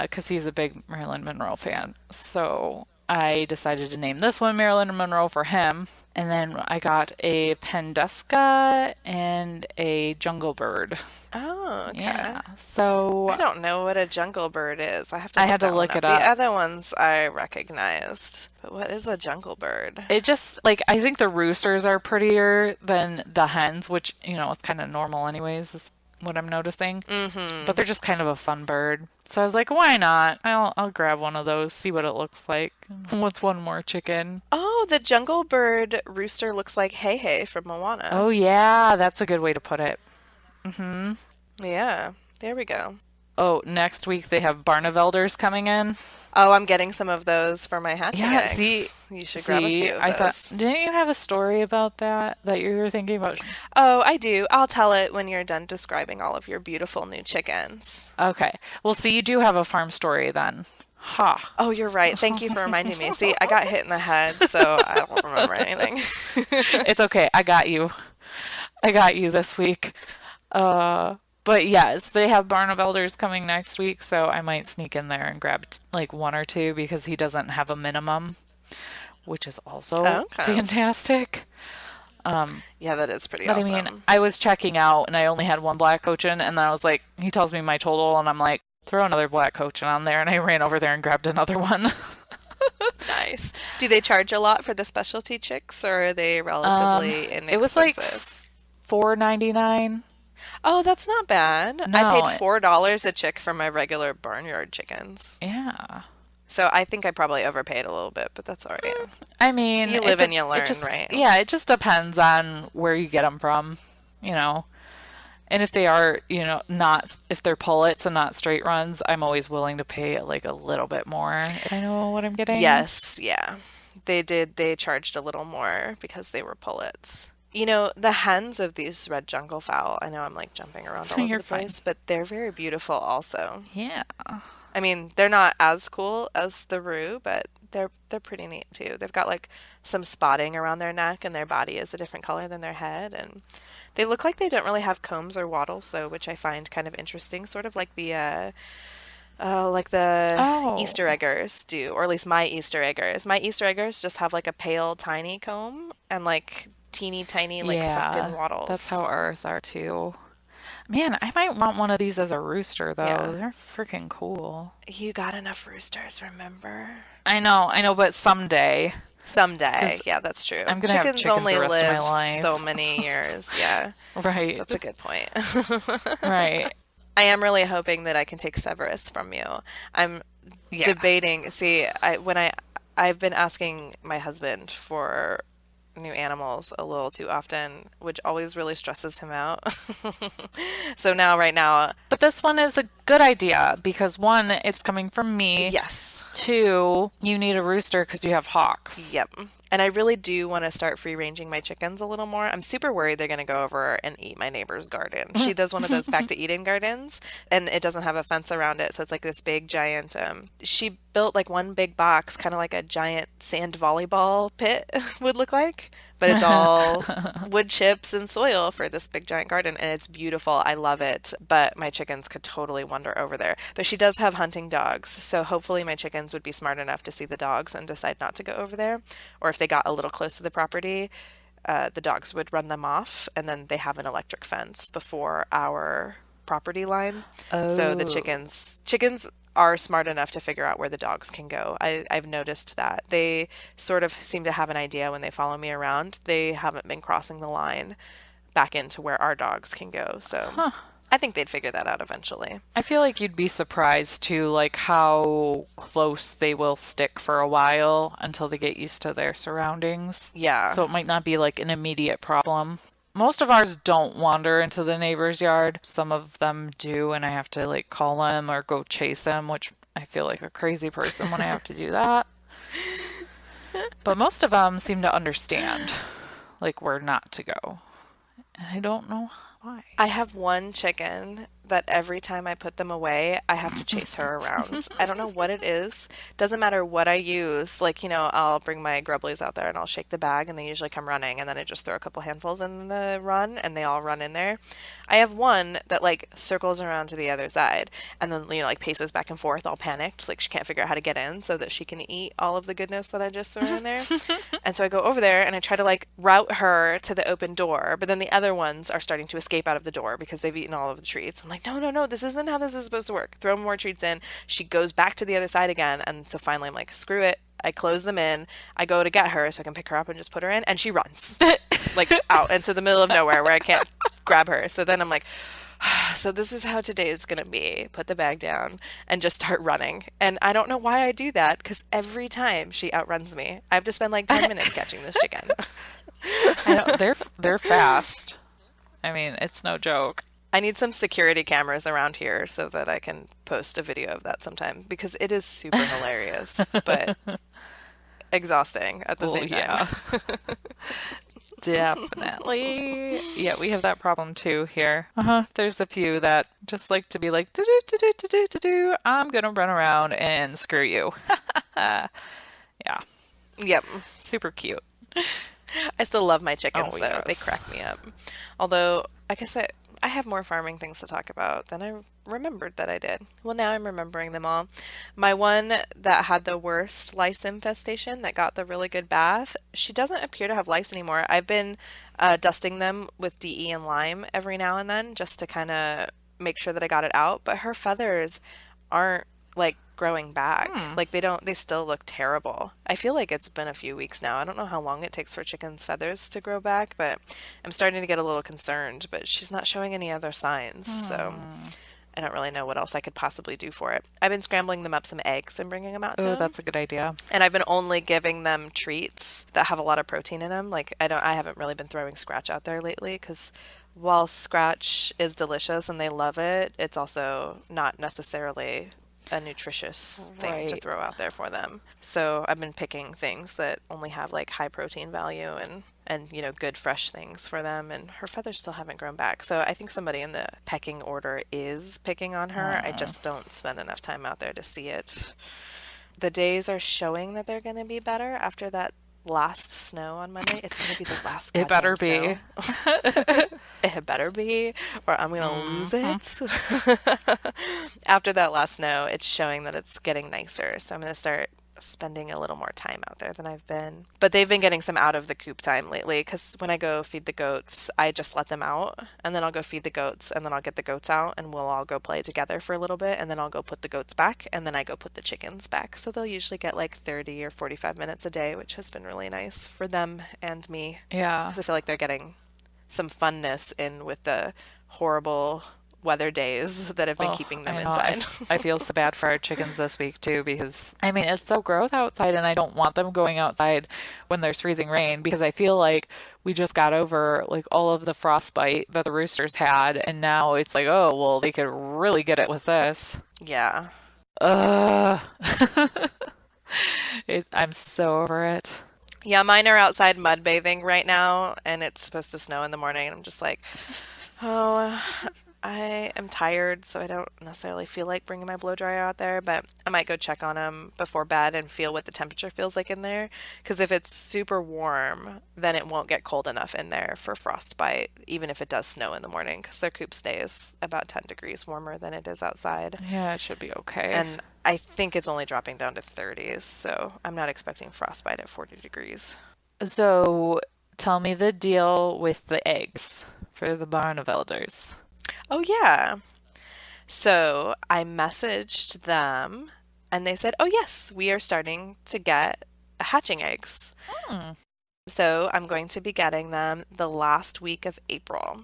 because he's a big Marilyn Monroe fan. So I decided to name this one Marilyn Monroe for him. And then I got a Penduska and a jungle bird. Oh, Yeah. okay. I So don't know what a jungle bird is. I have to I look had to that one look up. it The up. other ones I recognized, but what is a jungle bird? It just like I think the roosters are prettier than the hens, which, is kind of normal anyways, is what I'm noticing. But Mm-hmm. they're just kind of a fun bird. So I was like, why not? I'll grab one of those, see what it looks like. What's one more chicken? Oh, the jungle bird rooster looks like Hey Hey from Oh Moana. yeah, that's a good way to put it. Hmm. Yeah, there we go. Oh, next week they have Barnevelders coming in. Oh, I'm getting some of those for my hatching Yeah, see, eggs. You should grab a see, few of I thought, those. didn't you have a story about that you were thinking about? Oh, I do. I'll tell it when you're done describing all of your beautiful new chickens. Okay. Well, see, you do have a farm story then. Ha. Oh, you're right. Thank you for reminding me. See, I got hit in the head, so I don't remember anything. It's okay. I got you. I got you this week. But yes, they have Barnevelders coming next week, so I might sneak in there and grab like one or two because he doesn't have a minimum, which is also Okay. fantastic. Yeah, that is pretty But I mean, awesome. I was checking out and I only had one black coachin, and then I was like, he tells me my total, and I'm like, throw another black coachin on there, and I ran over there and grabbed another one. Nice. Do they charge a lot for the specialty chicks, or are they Um, relatively it was like inexpensive? $4.99. Oh, that's not bad. I paid No, $4 a chick for my regular barnyard chickens. yeah. So I think I probably overpaid a little bit, but that's all right. I mean, You live and you it learn, just right? yeah, it just depends on where you get them from, you know. And if they are, not if they're pullets and not straight runs, I'm always willing to pay like a little bit more if I know what I'm getting. Yes, yeah. They charged a little more because they were pullets. The hens of these red jungle fowl, I know I'm like jumping around all over You're the fine. place, but they're very beautiful also. Yeah. I mean, they're not as cool as the roux, but they're pretty neat too. They've got like some spotting around their neck and their body is a different color than their head and they look like they don't really have combs or wattles though, which I find kind of interesting, sort of like the Oh, Easter eggers do, or at least my Easter eggers. My Easter eggers just have like a pale tiny comb and like teeny tiny like sucked in yeah. That's how wattles. ours are too. Man, I might want one of these as a rooster though. Yeah. They're freaking cool. You got enough roosters, remember? I know, but someday, Someday. because Yeah, that's true. I'm gonna have Chickens chickens the only rest of my live so life. many years. Yeah, Right. that's a good point. Right. I am really hoping that I can take Severus from you. I'm Yeah. debating. See, I've been asking my husband for new animals a little too often, which always really stresses him out. So now, right now, But this one is a good idea because one, it's coming from me. yes. Two, you need a rooster because you have hawks. Yep. And I really do want to start free ranging my chickens a little more. I'm super worried they're going to go over and eat my neighbor's garden. She does one of those back to Eden gardens, and it doesn't have a fence around it. So it's like this big, giant. She built like one big box, kind of like a giant sand volleyball pit would look like, but it's all wood chips and soil for this big, giant garden. And it's beautiful. I love it. But my chickens could totally wander over there. But she does have hunting dogs. So hopefully my chickens would be smart enough to see the dogs and decide not to go over there. Or if they got a little close to the property, the dogs would run them off, and then they have an electric fence before our property line. So the Oh, chickens are smart enough to figure out where the dogs can go. I've noticed that. They sort of seem to have an idea when they follow me around. They haven't been crossing the line back into where our dogs can go. So huh. I think they'd figure that out eventually. I feel like you'd be surprised too, like how close they will stick for a while until they get used to their surroundings. Yeah. So it might not be like an immediate problem. Most of ours don't wander into the neighbor's yard. Some of them do, and I have to like call them or go chase them, which I feel like a crazy person when I have to do that. But most of them seem to understand like where not to go. And I don't know Why? I have one chicken that every time I put them away, I have to chase her around. I don't know what it is. Doesn't matter what I use. Like, I'll bring my grubblies out there and I'll shake the bag and they usually come running and then I just throw a couple handfuls in the run and they all run in there. I have one that like circles around to the other side and then, like paces back and forth all panicked. Like she can't figure out how to get in so that she can eat all of the goodness that I just threw in there. And so I go over there and I try to like route her to the open door, but then the other ones are starting to escape out of the door because they've eaten all of the treats. I'm like, no, no, no, this isn't how this is supposed to work. Throw more treats in. She goes back to the other side again. And so finally I'm like, screw it. I close them in. I go to get her so I can pick her up and just put her in. And she runs like out into the middle of nowhere where I can't grab her. So then I'm like, so this is how today is going to be. Put the bag down and just start running. And I don't know why I do that because every time she outruns me, I have to spend like 10 minutes catching this chicken. I know they're fast. I mean, it's no joke. I need some security cameras around here so that I can post a video of that sometime because it is super hilarious, but exhausting at the Well, same time. yeah, definitely. Yeah, we have that problem too here. There's a few that just like to be like, do do do do do do do do. I'm gonna run around and screw you. Yeah, Yep. super cute. I still love my Oh chickens though. They yes. crack me up. Although, I guess I have more farming things to talk about than I remembered that I did. Well, now I'm remembering them all. My one that had the worst lice infestation that got the really good bath, she doesn't appear to have lice anymore. I've been dusting them with DE and lime every now and then just to kind of make sure that I got it out, but her feathers aren't like growing back. Hmm. Like they still look terrible. I feel like it's been a few weeks now. I don't know how long it takes for chickens' feathers to grow back, but I'm starting to get a little concerned, but she's not showing any other signs. So Hmm. I don't really know what else I could possibly do for it. I've been scrambling them up some eggs and bringing them out to Oh, them. that's a good idea. And I've been only giving them treats that have a lot of protein in them. Like I haven't really been throwing Scratch out there lately because while Scratch is delicious and they love it, it's also not necessarily a nutritious thing to Right. throw out there for them. So I've been picking things that only have like high protein value and good fresh things for them and her feathers still haven't grown back. So I think somebody in the pecking order is picking on her. I Hmm. just don't spend enough time out there to see it. The days are showing that they're going to be better after that last snow on Monday. It's going to be the last It better goddamn be. snow. It better be, or I'm going to lose Hmm. it. After that last snow, it's showing that it's getting nicer. So I'm going to start spending a little more time out there than I've been. But they've been getting some out of the coop time lately because when I go feed the goats, I just let them out and then I'll go feed the goats and then I'll get the goats out and we'll all go play together for a little bit and then I'll go put the goats back and then I go put the chickens back. So they'll usually get like 30 or 45 minutes a day, which has been really nice for them and me Yeah. because I feel like they're getting some funness in with the horrible weather days that have been Oh, keeping them I know. inside. I feel so bad for our chickens this week too because I mean it's so gross outside and I don't want them going outside when there's freezing rain because I feel like we just got over like all of the frostbite that the roosters had and now it's like oh well they could really get it with this. Yeah. Ugh. I'm so over it. Yeah, mine are outside mud bathing right now, and it's supposed to snow in the morning. And I'm just like, oh, I am tired, so I don't necessarily feel like bringing my blow dryer out there, but I might go check on them before bed and feel what the temperature feels like in there. Because if it's super warm, then it won't get cold enough in there for frostbite, even if it does snow in the morning, because their coop stays about 10 degrees warmer than it is outside. Yeah, it should be okay. And I think it's only dropping down to 30s, so I'm not expecting frostbite at 40 degrees. So tell me the deal with the eggs for the barn of elders. Oh, yeah. So I messaged them and they said, oh, yes, we are starting to get hatching eggs. Hmm. So I'm going to be getting them the last week of April.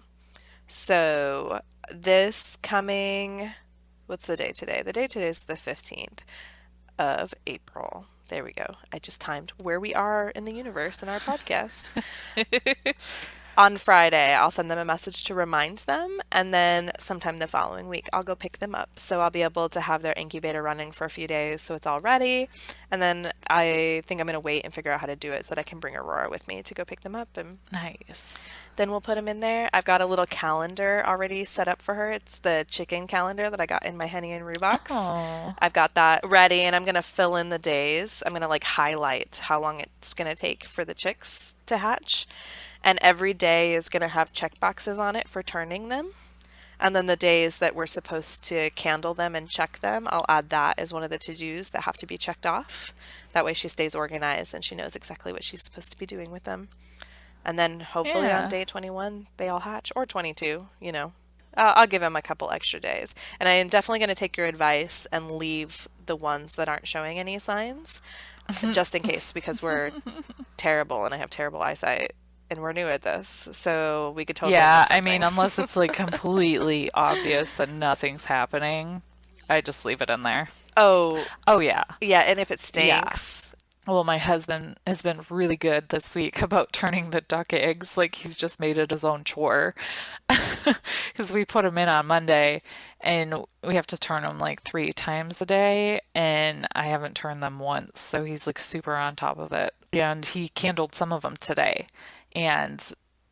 So this coming, what's the day today? The day today is the 15th of April. There we go. I just timed where we are in the universe in our podcast. On Friday, I'll send them a message to remind them, and then sometime the following week, I'll go pick them up. So I'll be able to have their incubator running for a few days so it's all ready. And then I think I'm going to wait and figure out how to do it so that I can bring Aurora with me to go pick them up. And Nice. then we'll put them in there. I've got a little calendar already set up for her. It's the chicken calendar that I got in my Henny and Rue box. Oh, I've got that ready, and I'm going to fill in the days. I'm going to like highlight how long it's going to take for the chicks to hatch. And every day is going to have check boxes on it for turning them. And then the days that we're supposed to candle them and check them, I'll add that as one of the to-dos that have to be checked off. That way she stays organized and she knows exactly what she's supposed to be doing with them. And then hopefully on yeah. day 21, they all hatch, or 22, you know. I'll give them a couple extra days. And I am definitely going to take your advice and leave the ones that aren't showing any signs, just in case, because we're terrible and I have terrible eyesight and we're new at this. So we could totally miss Yeah, I mean, something. unless it's like completely obvious that nothing's happening, I just leave it in there. Oh, Oh, yeah. yeah. And if it Yeah. stinks, Well, my husband has been really good this week about turning the duck eggs. Like he's just made it his own chore. Because we put them in on Monday and we have to turn them like 3 times a day. And I haven't turned them once. So he's like super on top of it. And he candled some of them today. And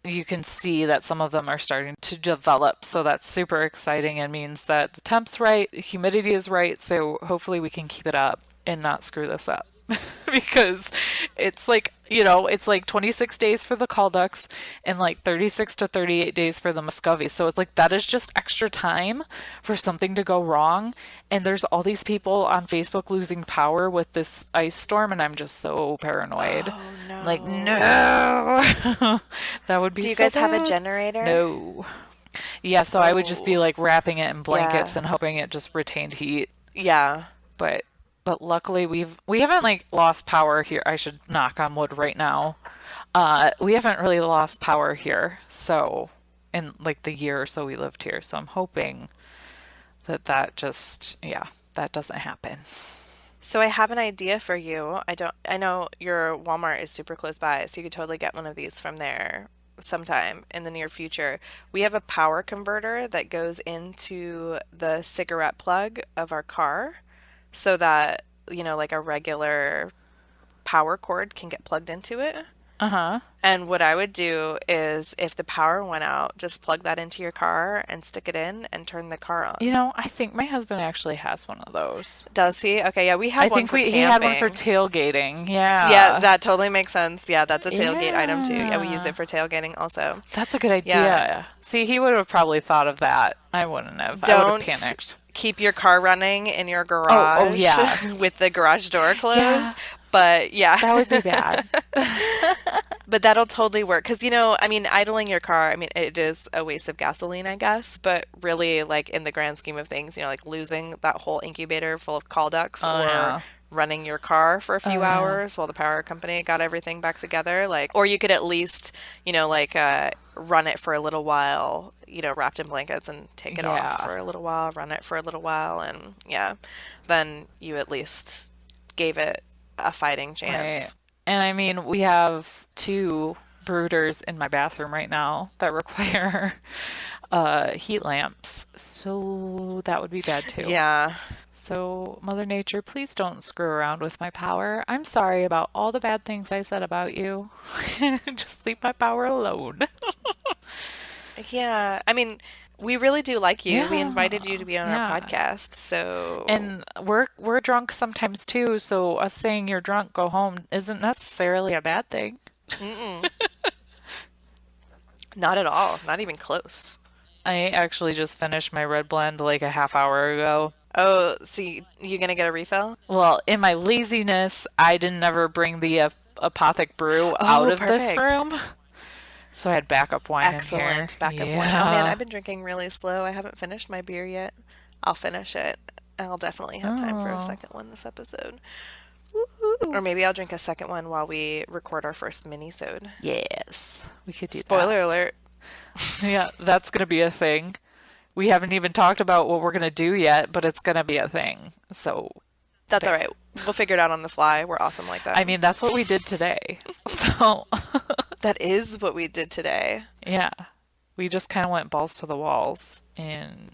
you can see that some of them are starting to develop. So that's super exciting and means that the temp's right, humidity is right. So hopefully we can keep it up and not screw this up. Because it's like, it's like 26 days for the call ducks and like 36 to 38 days for the Muscovy. So it's like that is just extra time for something to go wrong. And there's all these people on Facebook losing power with this ice storm, and I'm just so paranoid. oh I'm like, no. no, that would be Do you so guys have a bad. generator? No. Yeah, so I would just be Oh, like wrapping it in blankets yeah. and hoping it just retained heat. Yeah. But luckily we haven't like lost power here. I should knock on wood right now. We haven't really lost power here. So in like the year or so we lived here. So I'm hoping that just that doesn't happen. So I have an idea for you. I know your Walmart is super close by, so you could totally get one of these from there sometime in the near future. We have a power converter that goes into the cigarette plug of our car so that, like a regular power cord can get plugged into it. Uh-huh. And what I would do is if the power went out, just plug that into your car and stick it in and turn the car on. I think my husband actually has one of those. Does he? Okay, yeah, we I have one think for he had one for camping. tailgating. Yeah, Yeah. that totally makes sense. Yeah, that's a tailgate item too. Yeah, we use Yeah. it for tailgating also. That's a good Yeah, idea. See, he would have probably thought of that. I wouldn't have. I would have don't panicked. keep your car running in your Oh, garage yeah. with the garage door Yeah, closed. But yeah, that would be bad. but that'll totally work. Because, I mean, idling your car, I mean, it is a waste of gasoline, I guess. But really, like, in the grand scheme of things, like losing that whole incubator full of call ducts Oh, or yeah. running your car for a Oh, few yeah. hours while the power company got everything back together, like, or you could at least, like, run it for a little while, wrapped in blankets and take it off Yeah. for a little while, run it for a little while, and yeah, then you at least gave it a fighting Right. chance. And I mean, we have 2 brooders in my bathroom right now that require heat lamps. So that would be bad too. Yeah. So, Mother Nature, please don't screw around with my power. I'm sorry about all the bad things I said about you. Just leave my power alone. Yeah. I mean, we really do like you. We invited you Yeah. to be on our Yeah. podcast, so And we're drunk sometimes too, so us saying you're drunk, go home isn't necessarily a bad thing. mm-mm, not at all. Not even close. I actually just finished my red blend like a half hour ago. Oh, so you gonna get a refill? Well, in my laziness, I didn't ever bring the apothic brew out Oh, of this perfect. room, so I had backup wine in here. Excellent backup wine. Oh man, Yeah. I've been drinking really slow. I haven't finished my beer yet. I'll finish it. I'll definitely have time for a Oh, second one this episode. Woohoo. Or maybe I'll drink a second one while we record our first mini-sode. yes. We could do that. Spoiler alert. Yeah, that's gonna be a thing. We haven't even talked about what we're gonna do yet, but it's gonna be a thing. So That's all there. right. We'll figure it out on the fly. We're awesome like that. I mean, that's what we did today. So That is what we did today. Yeah. We just kind of went balls to the walls and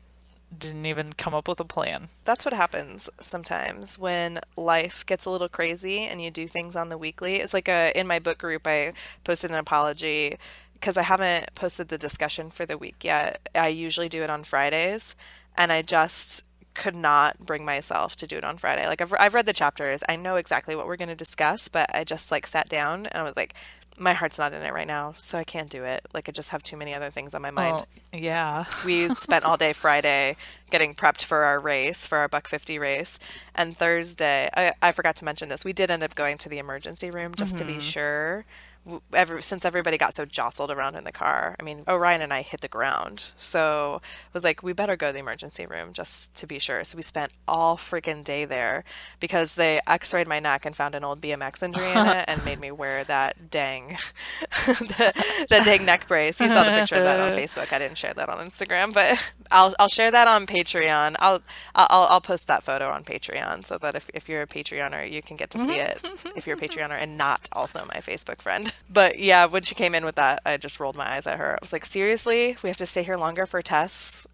didn't even come up with a plan. That's what happens sometimes when life gets a little crazy and you do things on the weekly. It's like in my book group, I posted an apology because I haven't posted the discussion for the week yet. I usually do it on Fridays, and I just could not bring myself to do it on Friday. Like I've read the chapters, I know exactly what we're going to discuss, but I just like sat down and I was like, my heart's not in it right now, so I can't do it. Like I just have too many other things on my mind. Well, yeah. We spent all day Friday getting prepped for our race, for our Buck 50 race. And Thursday, I forgot to mention this. We did end up going to the emergency room just to be Hmm. sure. Since everybody got so jostled around in the car, I mean, Orion and I hit the ground. So it was like, we better go to the emergency room just to be sure. So we spent all freaking day there because they x-rayed my neck and found an old BMX injury in it and made me wear that dang that dang neck brace. You saw the picture of that on Facebook. I didn't share that on Instagram, but I'll share that on Patreon. I'll post that photo on Patreon so that if you're a Patreoner, you can get to see it if you're a Patreoner and not also my Facebook friend. But yeah, when she came in with that, I just rolled my eyes at her. I was like, seriously, we have to stay here longer for tests?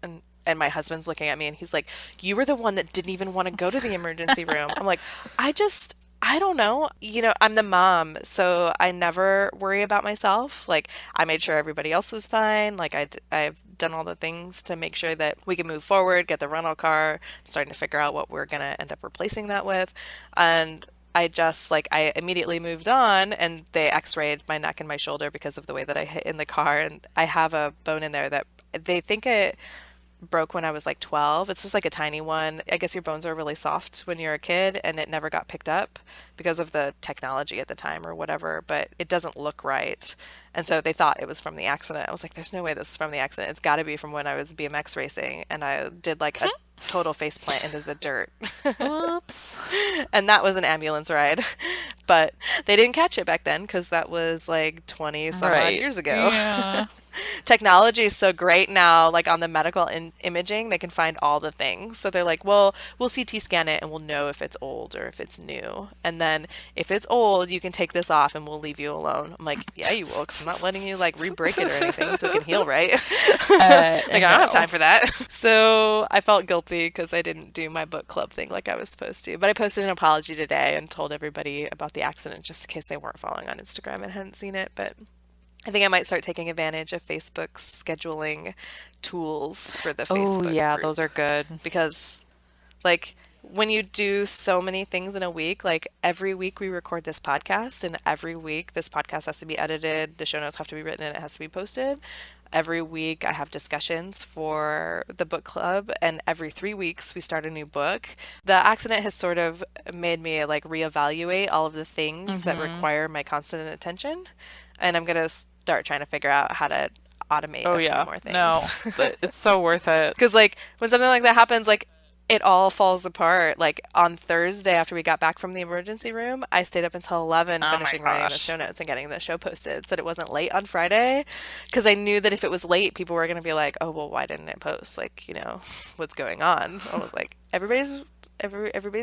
And my husband's looking at me and he's like, you were the one that didn't even want to go to the emergency room. I'm like, I don't know. I'm the mom, so I never worry about myself. Like, I made sure everybody else was fine. Like, I've done all the things to make sure that we can move forward, get the rental car, starting to figure out what we're going to end up replacing that with. And I just, like, I immediately moved on and they x-rayed my neck and my shoulder because of the way that I hit in the car. And I have a bone in there that they think it broke when I was like 12. It's just like a tiny one. I guess your bones are really soft when you're a kid and it never got picked up because of the technology at the time or whatever, but it doesn't look right. And so they thought it was from the accident. I was like, there's no way this is from the accident. It's got to be from when I was BMX racing and I did like a total face plant into the dirt. Oops. And that was an ambulance ride. But they didn't catch it back then because that was like 20 some odd Right. years ago. Yeah. Technology is so great now, like on the medical imaging, they can find all the things. So they're like, well, we'll CT scan it and we'll know if it's old or if it's new. And then if it's old, you can take this off and we'll leave you alone. I'm like, yeah, you will, because I'm not letting you like re-break it or anything so it can heal right. Like, I don't have No. time for that. So I felt guilty because I didn't do my book club thing like I was supposed to. But I posted an apology today and told everybody about the accident just in case they weren't following on Instagram and hadn't seen it. But I think I might start taking advantage of Facebook's scheduling tools for the Oh, Facebook yeah, group those are good. because, like, when you do so many things in a week, like every week we record this podcast, and every week this podcast has to be edited, the show notes have to be written, and it has to be posted. Every week I have discussions for the book club, and every 3 weeks we start a new book. The accident has sort of made me like reevaluate all of the things that Hmm. require my constant attention, and I'm gonna start trying to figure out how to automate Oh, a few yeah. more things. No, but it's so worth it. Because, like, when something like that happens, like, it all falls apart. Like, on Thursday, after we got back from the emergency room, I stayed up until 11 Oh my finishing writing the gosh. show notes and getting the show posted so that it wasn't late on Friday. Because I knew that if it was late, people were going to be like, oh, well, why didn't it post? Like, what's going on? I was like, everybody's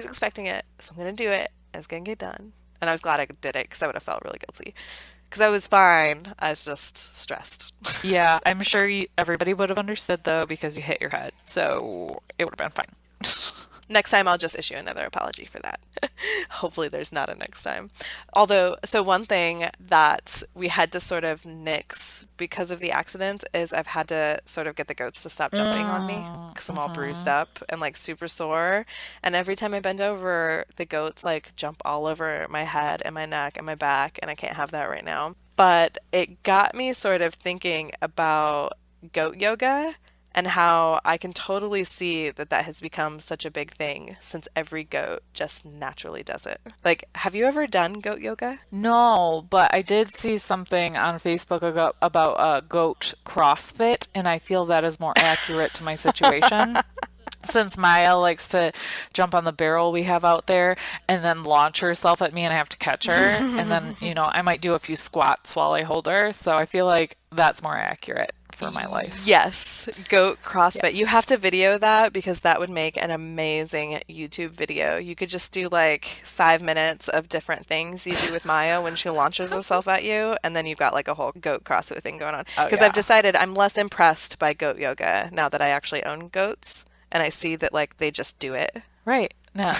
expecting it, so I'm going to do it. It's going to get done. And I was glad I did it because I would have felt really guilty. Because I was fine. I was just stressed. Yeah, I'm sure everybody would have understood though because you hit your head. So it would have been fine. Next time, I'll just issue another apology for that. Hopefully, there's not a next time. Although, so one thing that we had to sort of nix because of the accident is I've had to sort of get the goats to stop jumping on me because I'm all bruised Mm-hmm. up and like super sore. And every time I bend over, the goats like jump all over my head and my neck and my back, and I can't have that right now. But it got me sort of thinking about goat yoga and how I can totally see that that has become such a big thing since every goat just naturally does it. Like, have you ever done goat yoga? No, but I did see something on Facebook about goat CrossFit, and I feel that is more accurate to my situation. Since Maya likes to jump on the barrel we have out there and then launch herself at me and I have to catch her. And then, I might do a few squats while I hold her. So I feel like that's more accurate. for my life. Yes, goat CrossFit. You have Yes. to video that because that would make an amazing YouTube video. You could just do like 5 minutes of different things you do with Maya when she launches herself at you, and then you've got like a whole goat CrossFit thing going on. Oh Because I've yeah. decided I'm less impressed by goat yoga now that I actually own goats and I see that like they just do it. Right. No.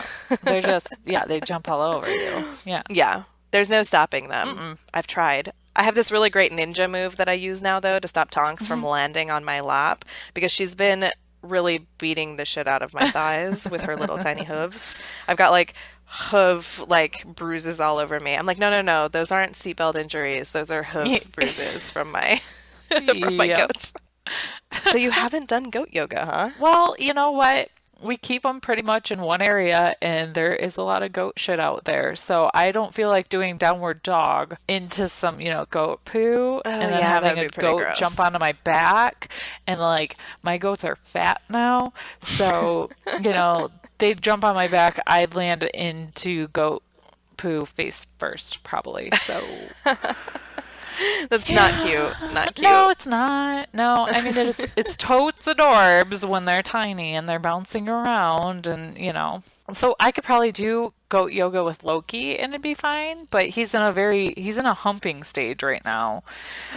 They're just yeah, they jump all over you. Yeah. Yeah, there's no stopping them. Mm-mm. I've tried. I have this really great ninja move that I use now, though, to stop Tonks from landing on my lap because she's been really beating the shit out of my thighs with her little tiny hooves. I've got like hoof like bruises all over me. I'm like, no, no, no, those aren't seatbelt injuries. Those are hoof bruises from my from my Yep. goats. So you haven't done goat yoga, huh? Well, you know what? We keep them pretty much in one area, and there is a lot of goat shit out there. So I don't feel like doing downward dog into some, goat poo Oh and then yeah, that having would a be pretty goat jump gross. onto my back. And like, my goats are fat now. So, they'd jump on my back. I'd land into goat poo face first, probably. So That's not cute. yeah. Not No, cute. it's not. No, I mean it's totes adorbs when they're tiny and they're bouncing around and. So I could probably do goat yoga with Loki and it'd be fine, but he's in a humping stage right now.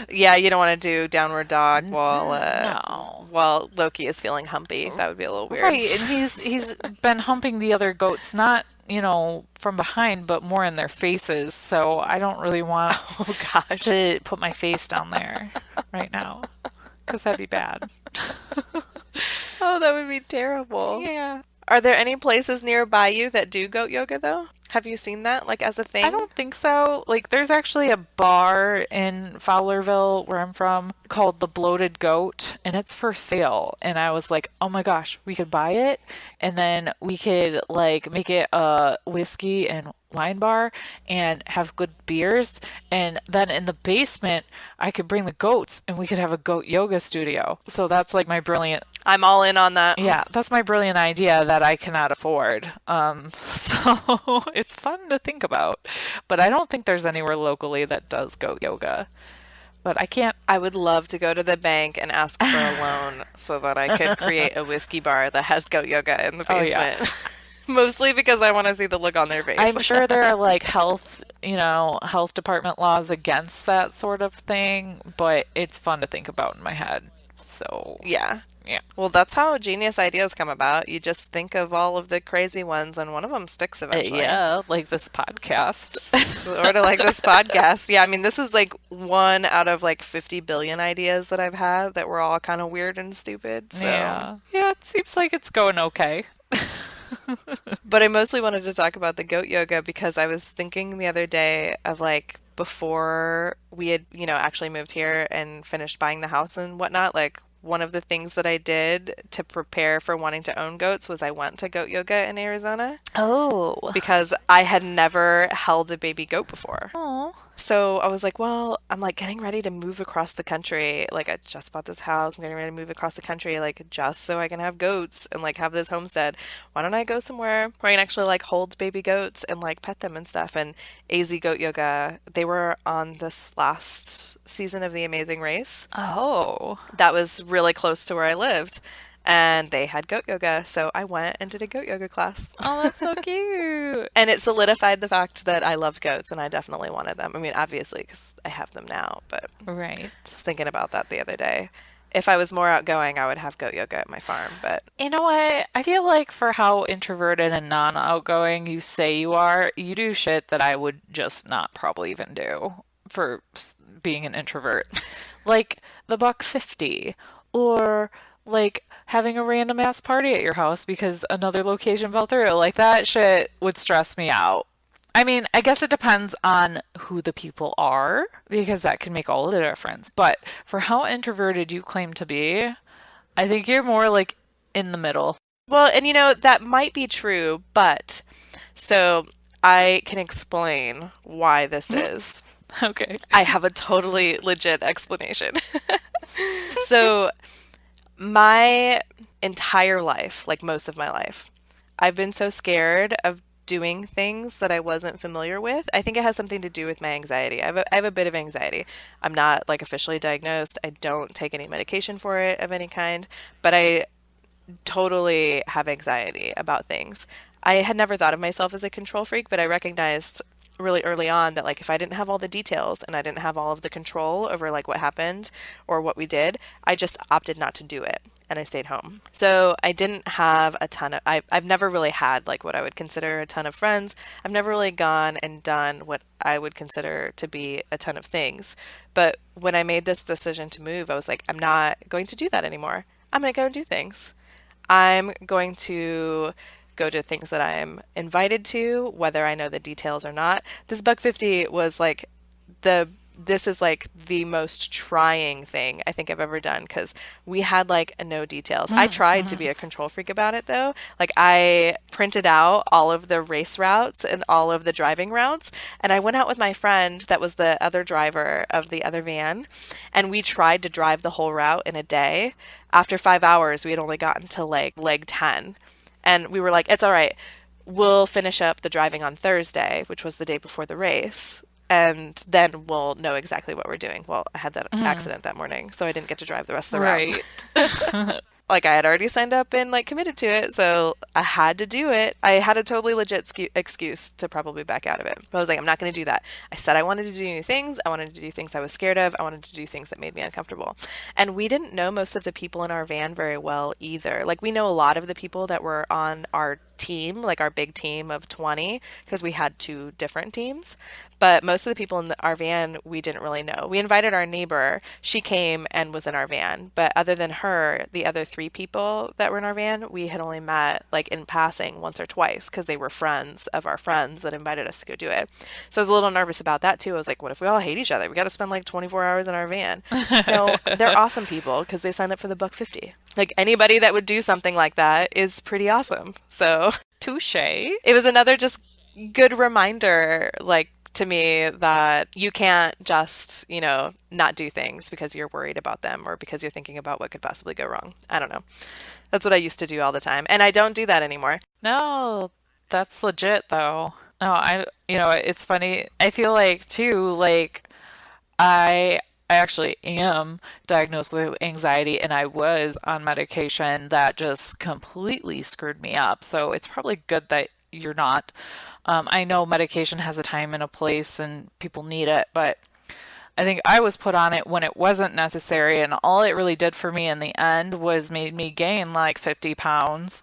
Yeah, you don't want to do downward dog No. while Loki is feeling humpy. That would be a little weird. Right, and he's been humping the other goats not, from behind, but more in their faces. So I don't really want Oh gosh. to put my face down there right now because that'd be bad. Oh, that would be terrible. Yeah. Are there any places nearby you that do goat yoga though? Have you seen that like as a I thing? don't think so. Like, there's actually a bar in Fowlerville, where I'm from, called the Bloated Goat, and it's for sale. And I was like, oh my gosh, we could buy it, and then we could, like, make it a whiskey and wine bar and have good beers. And then in the basement, I could bring the goats and we could have a goat yoga studio. So that's like my brilliant I'm all in on that. yeah, that's my brilliant idea that I cannot afford. So it's fun to think about, but I don't think there's anywhere locally that does goat yoga. But I can't. I would love to go to the bank and ask for a loan so that I could create a whiskey bar that has goat yoga in the Oh yeah, basement. Mostly because I want to see the look on their face. I'm sure there are like health department laws against that sort of thing, but it's fun to think about in my head. So Yeah. yeah, Well, that's how genius ideas come about. You just think of all of the crazy ones, and one of them sticks eventually. yeah, like this podcast. Sort of like this podcast. Yeah, I mean, this is like one out of like 50 billion ideas that I've had that were all kind of weird and stupid. So, Yeah, yeah, it seems like it's going okay. but I mostly wanted to talk about the goat yoga because I was thinking the other day of like before we had, actually moved here and finished buying the house and whatnot, like one of the things that I did to prepare for wanting to own goats was I went to goat yoga in Arizona Oh. because I had never held a baby goat before. Oh. So I was like, well, I'm like getting ready to move across the country. Like I just bought this house. I'm getting ready to move across the country, like just so I can have goats and like have this homestead. Why don't I go somewhere where I can actually like hold baby goats and like pet them and stuff? And AZ Goat Yoga, they were on this last season of The Amazing Race. Oh. That was really close to where I lived. And they had goat yoga. So I went and did a goat yoga class. Oh, that's so cute. And it solidified the fact that I loved goats and I definitely wanted them. I mean, obviously, because I have them now, but I Right. was thinking about that the other day. If I was more outgoing, I would have goat yoga at my farm, but You know what? I feel like for how introverted and non-outgoing you say you are, you do shit that I would just not probably even do for being an introvert. Like the buck 50 or like having a random ass party at your house because another location fell through. Like that shit would stress me out. I mean, I guess it depends on who the people are because that can make all the difference. But for how introverted you claim to be, I think you're more like in the middle. well, and that might be true, but so I can explain why this is. Okay. I have a totally legit explanation. So, my entire life, like most of my life, I've been so scared of doing things that I wasn't familiar with. I think it has something to do with my anxiety. I have a bit of anxiety. I'm not like officially diagnosed. I don't take any medication for it of any kind, but I totally have anxiety about things. I had never thought of myself as a control freak, but I recognized really early on that like if I didn't have all the details and I didn't have all of the control over like what happened or what we did, I just opted not to do it and I stayed home. So I didn't have a ton of I've never really had like what I would consider a ton of friends. I've never really gone and done what I would consider to be a ton of things. But when I made this decision to move, I was like, I'm not going to do that anymore. I'm going to go and do things. I'm going to go to things that I'm invited to, whether I know the details or not. This buck 50 was like the this is like the most trying thing I think I've ever done because we had like no details. I tried to be a control freak about it though. Like I printed out all of the race routes and all of the driving routes, and I went out with my friend that was the other driver of the other van, and we tried to drive the whole route in a day. After 5 hours, we had only gotten to like leg 10. And we were like, it's all right. We'll finish up the driving on Thursday, which was the day before the race. And then we'll know exactly what we're doing. Well, I had that accident that morning, so I didn't get to drive the rest of the route. Right. Like I had already signed up and like committed to it, so I had to do it. I had a totally legit excuse to probably back out of it. But I was like, I'm not going to do that. I said I wanted to do new things. I wanted to do things I was scared of. I wanted to do things that made me uncomfortable. And we didn't know most of the people in our van very well either. Like we know a lot of the people that were on our team, like our big team of 20, because we had two different teams. But most of the people in our van, we didn't really know. We invited our neighbor. She came and was in our van. But other than her, the other three people that were in our van, we had only met like in passing once or twice because they were friends of our friends that invited us to go do it. So I was a little nervous about that too. I was like, what if we all hate each other? We got to spend like 24 hours in our van. No, they're awesome people because they signed up for the buck 50. Like anybody that would do something like that is pretty awesome. So Touche. it was another just good reminder, like to me, that you can't just, not do things because you're worried about them or because you're thinking about what could possibly go wrong. I don't know. That's what I used to do all the time. And I don't do that anymore. No, that's legit though. No, it's funny. I feel like too, like I actually am diagnosed with anxiety and I was on medication that just completely screwed me up. So it's probably good that you're not. I know medication has a time and a place and people need it, but I think I was put on it when it wasn't necessary, and all it really did for me in the end was made me gain like 50 pounds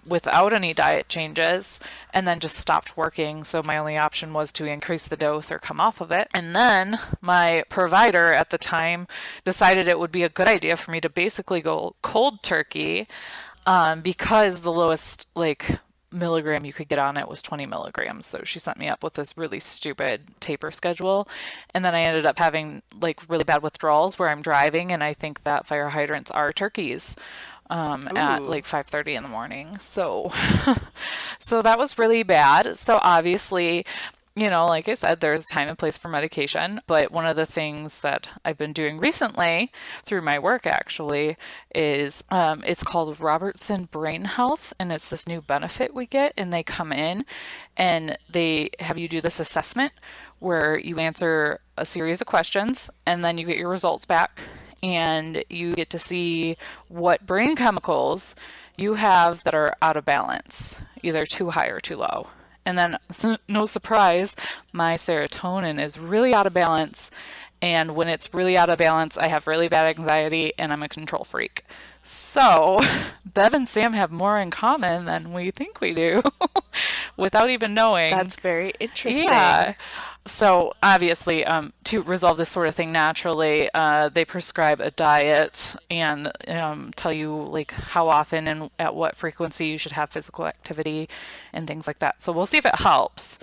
without any diet changes, and then just stopped working. So my only option was to increase the dose or come off of it. And then my provider at the time decided it would be a good idea for me to basically go cold turkey because the lowest like milligram you could get on it was 20 milligrams. So she sent me up with this really stupid taper schedule. And then I ended up having like really bad withdrawals where I'm driving and I think that fire hydrants are turkeys at Ooh. like 5:30 in the morning. So so that was really bad. So obviously, like I said, there's a time and place for medication. But one of the things that I've been doing recently through my work actually is it's called Robertson Brain Health, and it's this new benefit we get. And they come in and they have you do this assessment where you answer a series of questions and then you get your results back. And you get to see what brain chemicals you have that are out of balance, either too high or too low. And then, no surprise, my serotonin is really out of balance. And when it's really out of balance, I have really bad anxiety and I'm a control freak. So, Bev and Sam have more in common than we think we do without even knowing. That's very Yeah. interesting. So obviously, to resolve this sort of thing naturally, they prescribe a diet and tell you like how often and at what frequency you should have physical activity and things like that. So we'll see if it helps.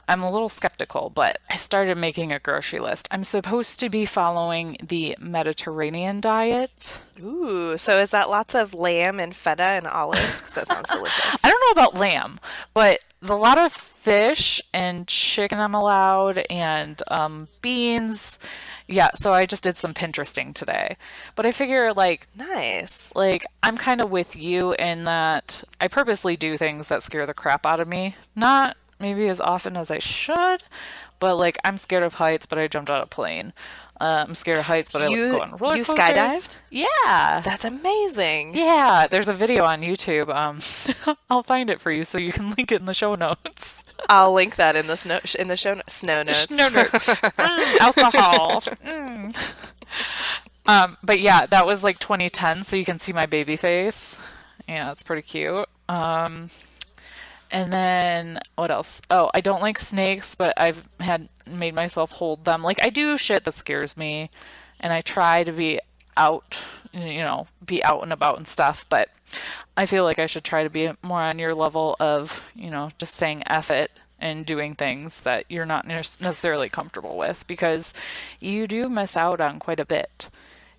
I'm a little skeptical, but I started making a grocery list. I'm supposed to be following the Mediterranean diet. Ooh, so is that lots of lamb and feta and olives? Because that sounds I delicious. don't know about lamb, but a lot of fish and chicken I'm allowed, and beans. Yeah, so I just did some Pinteresting today. But I figure Nice. I'm kind of with you in that I purposely do things that scare the crap out of me. Not maybe as often as I should, but like I'm scared of heights, but I jumped out of a plane. I'm scared of heights, but I like go You on roller you coasters. skydived? Yeah. That's amazing. Yeah, there's a video on YouTube. I'll find it for you so you can link it in the show notes. I'll link that in the snow No, notes. no, alcohol. But yeah, that was like 2010, so you can see my baby face. Yeah, it's pretty cute. And then what else? Oh, I don't like snakes, but I've had made myself hold them. Like I do shit that scares me, and I try to be out, be out and about and stuff, but I feel like I should try to be more on your level of, just saying F it and doing things that you're not necessarily comfortable with because you do miss out on quite a bit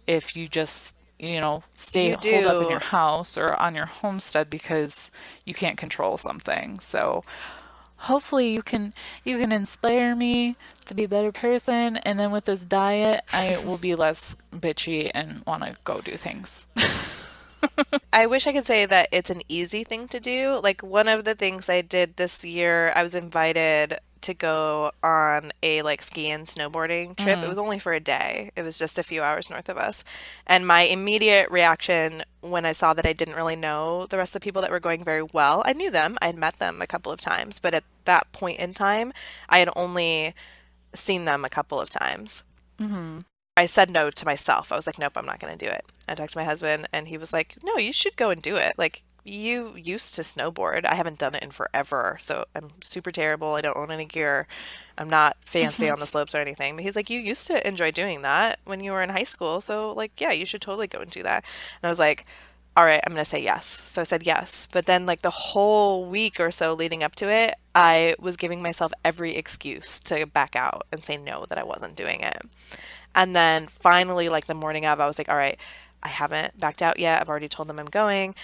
if you just stay You holed up in your do. house or on your homestead because you can't control something. So hopefully you can inspire me to be a better person, and then with this diet I will be less bitchy and want to go do things. I wish I could say that it's an easy thing to do. Like one of the things I did this year, I was invited to go on a like ski and snowboarding trip. It Mm, was only for a day. It was just a few hours north of us. And my immediate reaction when I saw that I didn't really know the rest of the people that were going very well, I knew them. I had met them a couple of times, but at that point in time, I had only seen them a couple of times. mm-hmm. I said no to myself. I was like, nope, I'm not going to do it. I talked to my husband, and he was like, no, you should go and do it. Like, you used to snowboard. I haven't done it in forever, so I'm super terrible. I don't own any gear. I'm not fancy on the slopes or anything. But he's like, you used to enjoy doing that when you were in high school, so like, yeah, you should totally go and do that. And I was like, all right, I'm going to say yes. So I said yes. But then, like, the whole week or so leading up to it, I was giving myself every excuse to back out and say no, that I wasn't doing it. And then finally, like the morning of, I was like, all right, I haven't backed out yet. I've already told them I'm going.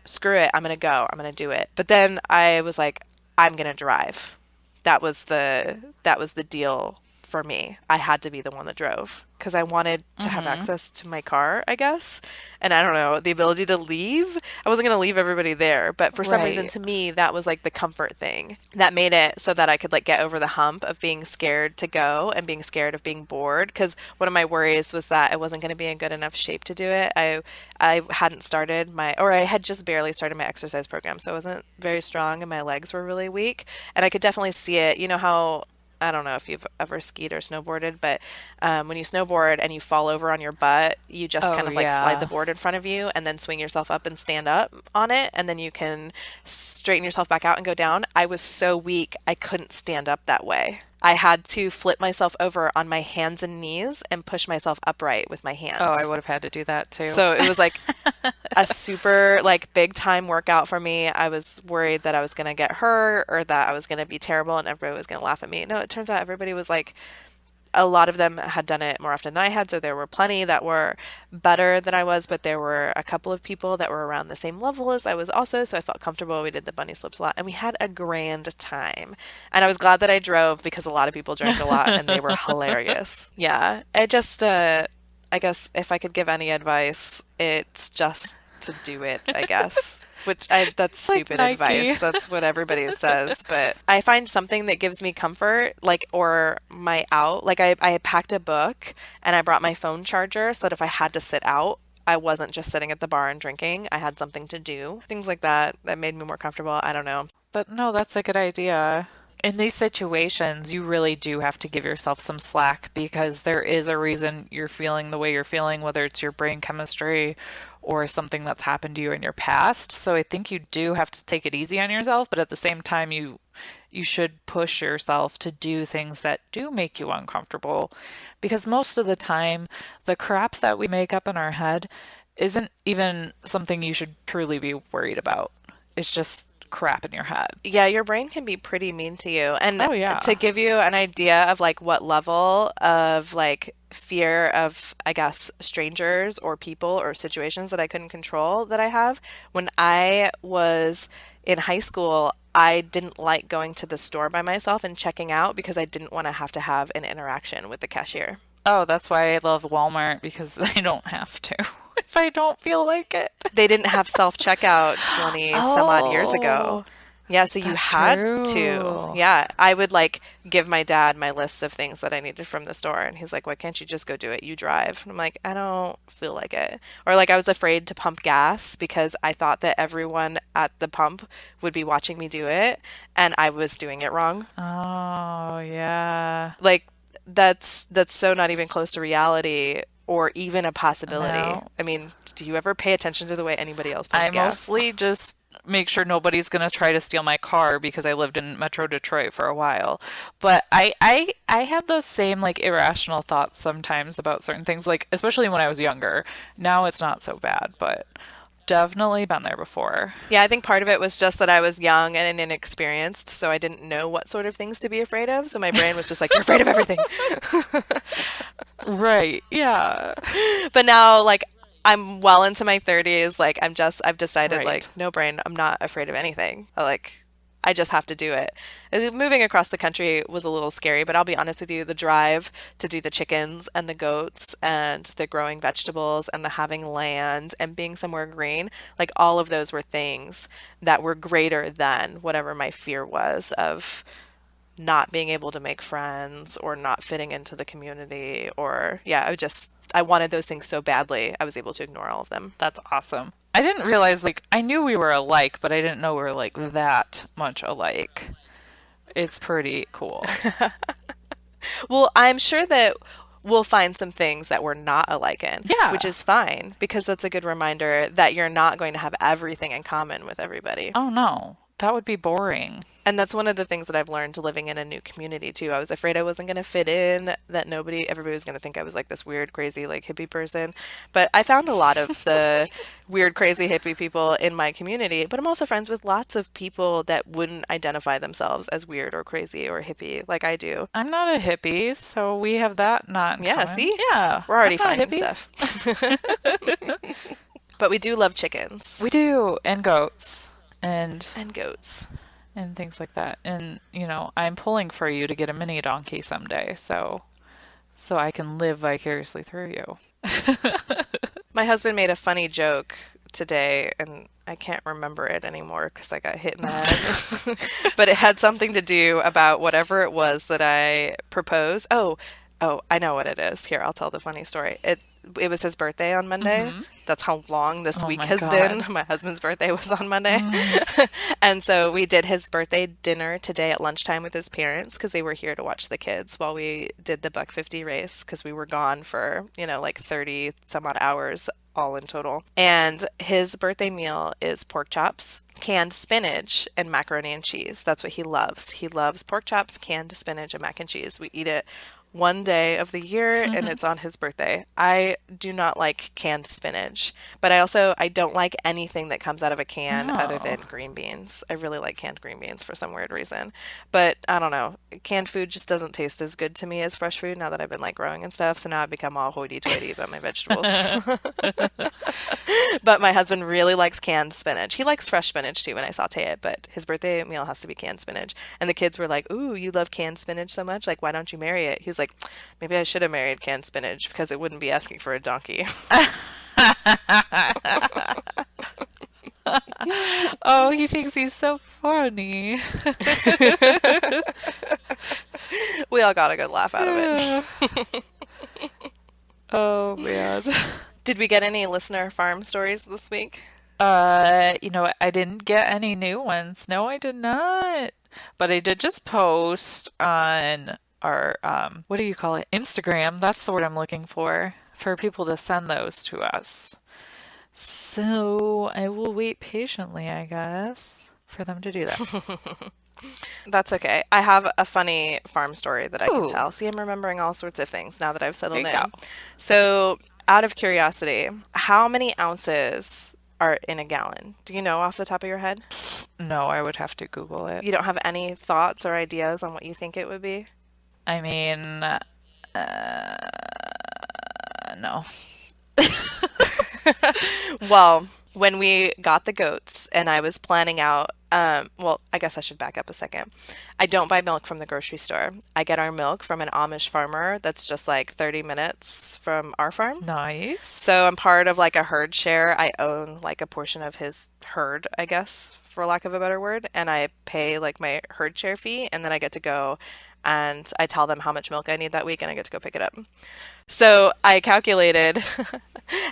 Screw it. I'm going to go. I'm going to do it. But then I was like, I'm going to drive. That was the deal for me. I had to be the one that drove because I wanted to have Mm-hmm. access to my car, I guess. And I don't know, the ability to leave. I wasn't going to leave everybody there, but for some reason Right. to me that was like the comfort thing that made it so that I could like get over the hump of being scared to go and being scared of being bored because one of my worries was that I wasn't going to be in good enough shape to do it. I hadn't started my or I had just barely started my exercise program, so I wasn't very strong and my legs were really weak. And I could definitely see it. You know how I don't know if you've ever skied or snowboarded, but when you snowboard and you fall over on your butt, you just Oh kind of like slide the yeah. board in front of you and then swing yourself up and stand up on it, and then you can straighten yourself back out and go down. I was so weak, I couldn't stand up that way. I had to flip myself over on my hands and knees and push myself upright with my Oh, I hands. would have had to do that too. So it was like a super like big time workout for me. I was worried that I was going to get hurt or that I was going to be terrible and everybody was going to laugh at me. No, it turns out everybody was like a lot of them had done it more often than I had, so there were plenty that were better than I was, but there were a couple of people that were around the same level as I was also, so I felt comfortable. We did the bunny slips a lot and we had a grand time. And I was glad that I drove because a lot of people drank a lot and they were hilarious. Yeah, I guess if I could give any advice, it's just to do it, I guess. That's It's like stupid Nike. advice. That's what everybody says, but I find something that gives me comfort, like or my out. Like I had packed a book and I brought my phone charger so that if I had to sit out, I wasn't just sitting at the bar and drinking. I had something to do. Things like that made me more comfortable. I don't know. But no, that's a good idea. In these situations, you really do have to give yourself some slack because there is a reason you're feeling the way you're feeling, whether it's your brain chemistry or something that's happened to you in your past. So I think you do have to take it easy on yourself, but at the same time, you should push yourself to do things that do make you uncomfortable because most of the time, the crap that we make up in our head isn't even something you should truly be worried about. It's just crap in your head. Yeah, your brain can be pretty mean to you. And Oh, to yeah. give you an idea of like what level of like fear of, I guess, strangers or people or situations that I couldn't control that I have, when I was in high school, I didn't like going to the store by myself and checking out because I didn't want to have an interaction with the cashier. Oh, that's why I love Walmart because I don't have to if I don't feel like it. They didn't have self-checkout 20 some odd years ago. Oh, Yeah, so you that's had to. true. Yeah, I would like give my dad my lists of things that I needed from the store, and he's like, "Why can't you just go do it? You drive." And I'm like, "I don't feel like it." Or like I was afraid to pump gas because I thought that everyone at the pump would be watching me do it, and I was doing it wrong. Oh, yeah. Like that's so not even close to reality or even a possibility. No, I mean, do you ever pay attention to the way anybody else pumps I gas? mostly just make sure nobody's gonna try to steal my car because I lived in Metro Detroit for a while. But I have those same like irrational thoughts sometimes about certain things, like especially when I was younger. Now it's not so bad, but definitely been there before. Yeah, I think part of it was just that I was young and inexperienced, so I didn't know what sort of things to be afraid of. So my brain was just like, "You're afraid of everything." Right. Yeah. But now, like, I'm well into my 30s. Like, I've decided, like, Right. no brain, I'm not afraid of anything. I just have to do it. Moving across the country was a little scary, but I'll be honest with you, the drive to do the chickens and the goats and the growing vegetables and the having land and being somewhere green, like, all of those were things that were greater than whatever my fear was of not being able to make friends or not fitting into the community or yeah, I wanted those things so badly. I was able to ignore all of them. That's awesome. I didn't realize like I knew we were alike, but I didn't know we were like that much alike. It's pretty cool. Well, I'm sure that we'll find some things that we're not alike in, which Yeah. is fine because that's a good reminder that you're not going to have everything in common with everybody. Oh no, that would be boring. And that's one of the things that I've learned living in a new community too. I was afraid I wasn't going to fit in, that everybody was going to think I was like this weird, crazy, like hippie person. But I found a lot of the weird, crazy hippie people in my community. But I'm also friends with lots of people that wouldn't identify themselves as weird or crazy or hippie like I do. I'm not a hippie, so we have that not in Yeah, common. see? Yeah, We're I'm already not a finding hippie. stuff. But we do love chickens We do, and goats, and and goats. and things like that. And I'm pulling for you to get a mini donkey someday, so I can live vicariously through you. My husband made a funny joke today, and I can't remember it anymore because I got hit in the head. But it had something to do about whatever it was that I proposed. Oh, I know what it is. Here, I'll tell the funny story. It was his birthday on Monday. Hmm. That's how long this Oh week my has been. God. My husband's birthday was on Monday. Mm. And so we did his birthday dinner today at lunchtime with his parents because they were here to watch the kids while we did the buck 50 race because we were gone for, like 30 some odd hours all in total. And his birthday meal is pork chops, canned spinach, and macaroni and cheese. That's what he loves. He loves pork chops, canned spinach, and mac and cheese. We eat it one day of the year and it's on his birthday. I do not like canned spinach, but I don't like anything that comes out of a can other than Oh. green beans. I really like canned green beans for some weird reason. But I don't know. Canned food just doesn't taste as good to me as fresh food now that I've been like growing and stuff. So now I've become all hoity-toity about my vegetables. But my husband really likes canned spinach. He likes fresh spinach too when I saute it, but his birthday meal has to be canned spinach. And the kids were like, "Ooh, you love canned spinach so much? Like, why don't you marry it?" He's like, "Maybe I should have married canned spinach because it wouldn't be asking for a donkey." Oh, he thinks he's so funny. We all got a good laugh out of it. Oh man. Did we get any listener farm stories this week? I didn't get any new ones. No, I did not. But I did just post on our what do you call it? Instagram. That's the word I'm looking for people to send those to us. So I will wait patiently, I guess, for them to do that. That's okay. I have a funny farm story that I can Ooh, tell. See, I'm remembering all sorts of things now that I've there settled you go. in. So, out of curiosity, how many ounces are in a gallon? Do you know off the top of your head? No, I would have to Google it. You don't have any thoughts or ideas on what you think it would be? I mean, no. Well, when we got the goats and I was planning out Well, I guess I should back up a second. I don't buy milk from the grocery store. I get our milk from an Amish farmer that's just like 30 minutes from our farm. Nice. So I'm part of like a herd share. I own like a portion of his herd, I guess, for lack of a better word, and I pay like my herd share fee, and then I get to go and I tell them how much milk I need that week, and I get to go pick it up. So I calculated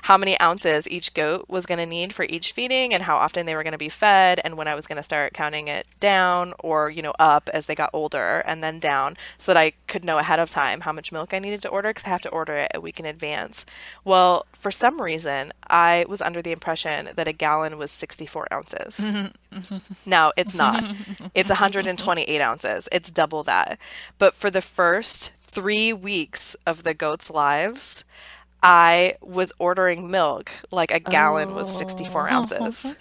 how many ounces each goat was going to need for each feeding and how often they were going to be fed and when I was going to start counting it down or, up as they got older and then down so that I could know ahead of time how much milk I needed to order because I have to order it a week in advance. Well, for some reason, I was under the impression that a gallon was 64 ounces. Now, it's not. It's 128 ounces. It's double that. But for the first 3 weeks of the goats' lives, I was ordering milk like a gallon was 64 Oh. ounces.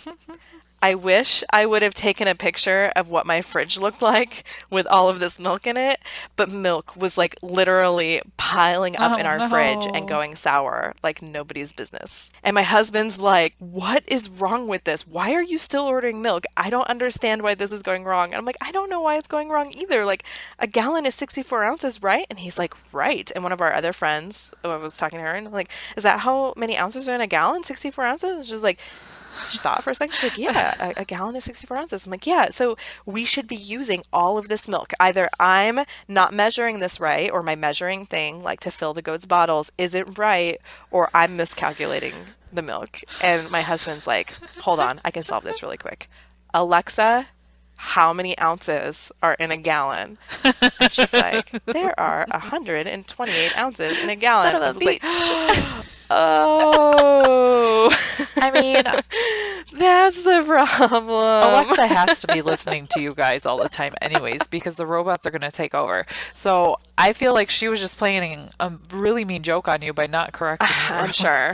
I wish I would have taken a picture of what my fridge looked like with all of this milk in it, but milk was like literally piling up in Oh our fridge and no. going sour like nobody's business. And my husband's like, "What is wrong with this? Why are you still ordering milk? I don't understand why this is going wrong." And I'm like, "I don't know why it's going wrong either. Like, a gallon is 64 ounces, right?" And he's like, "Right." And one of our other friends, I was talking to her, and I'm like, "Is that how many ounces are in a gallon? 64 ounces?" And she's like, she thought for a second. She's like, "Yeah, a gallon is 64 ounces." I'm like, "Yeah, so we should be using all of this milk. Either I'm not measuring this right, or my measuring thing, like to fill the goat's bottles, isn't right, or I'm miscalculating the milk." And my husband's like, "Hold on, I can solve this really quick. Alexa, how many ounces are in a gallon?" And she's like, "There are 128 ounces in a Son gallon." of I a was like, beach. "Oh." I mean, That's the problem. Alexa has to be listening to you guys all the time, anyways, because the robots are going to take over. So I feel like she was just playing a really mean joke on you by not correcting you I'm earlier. sure.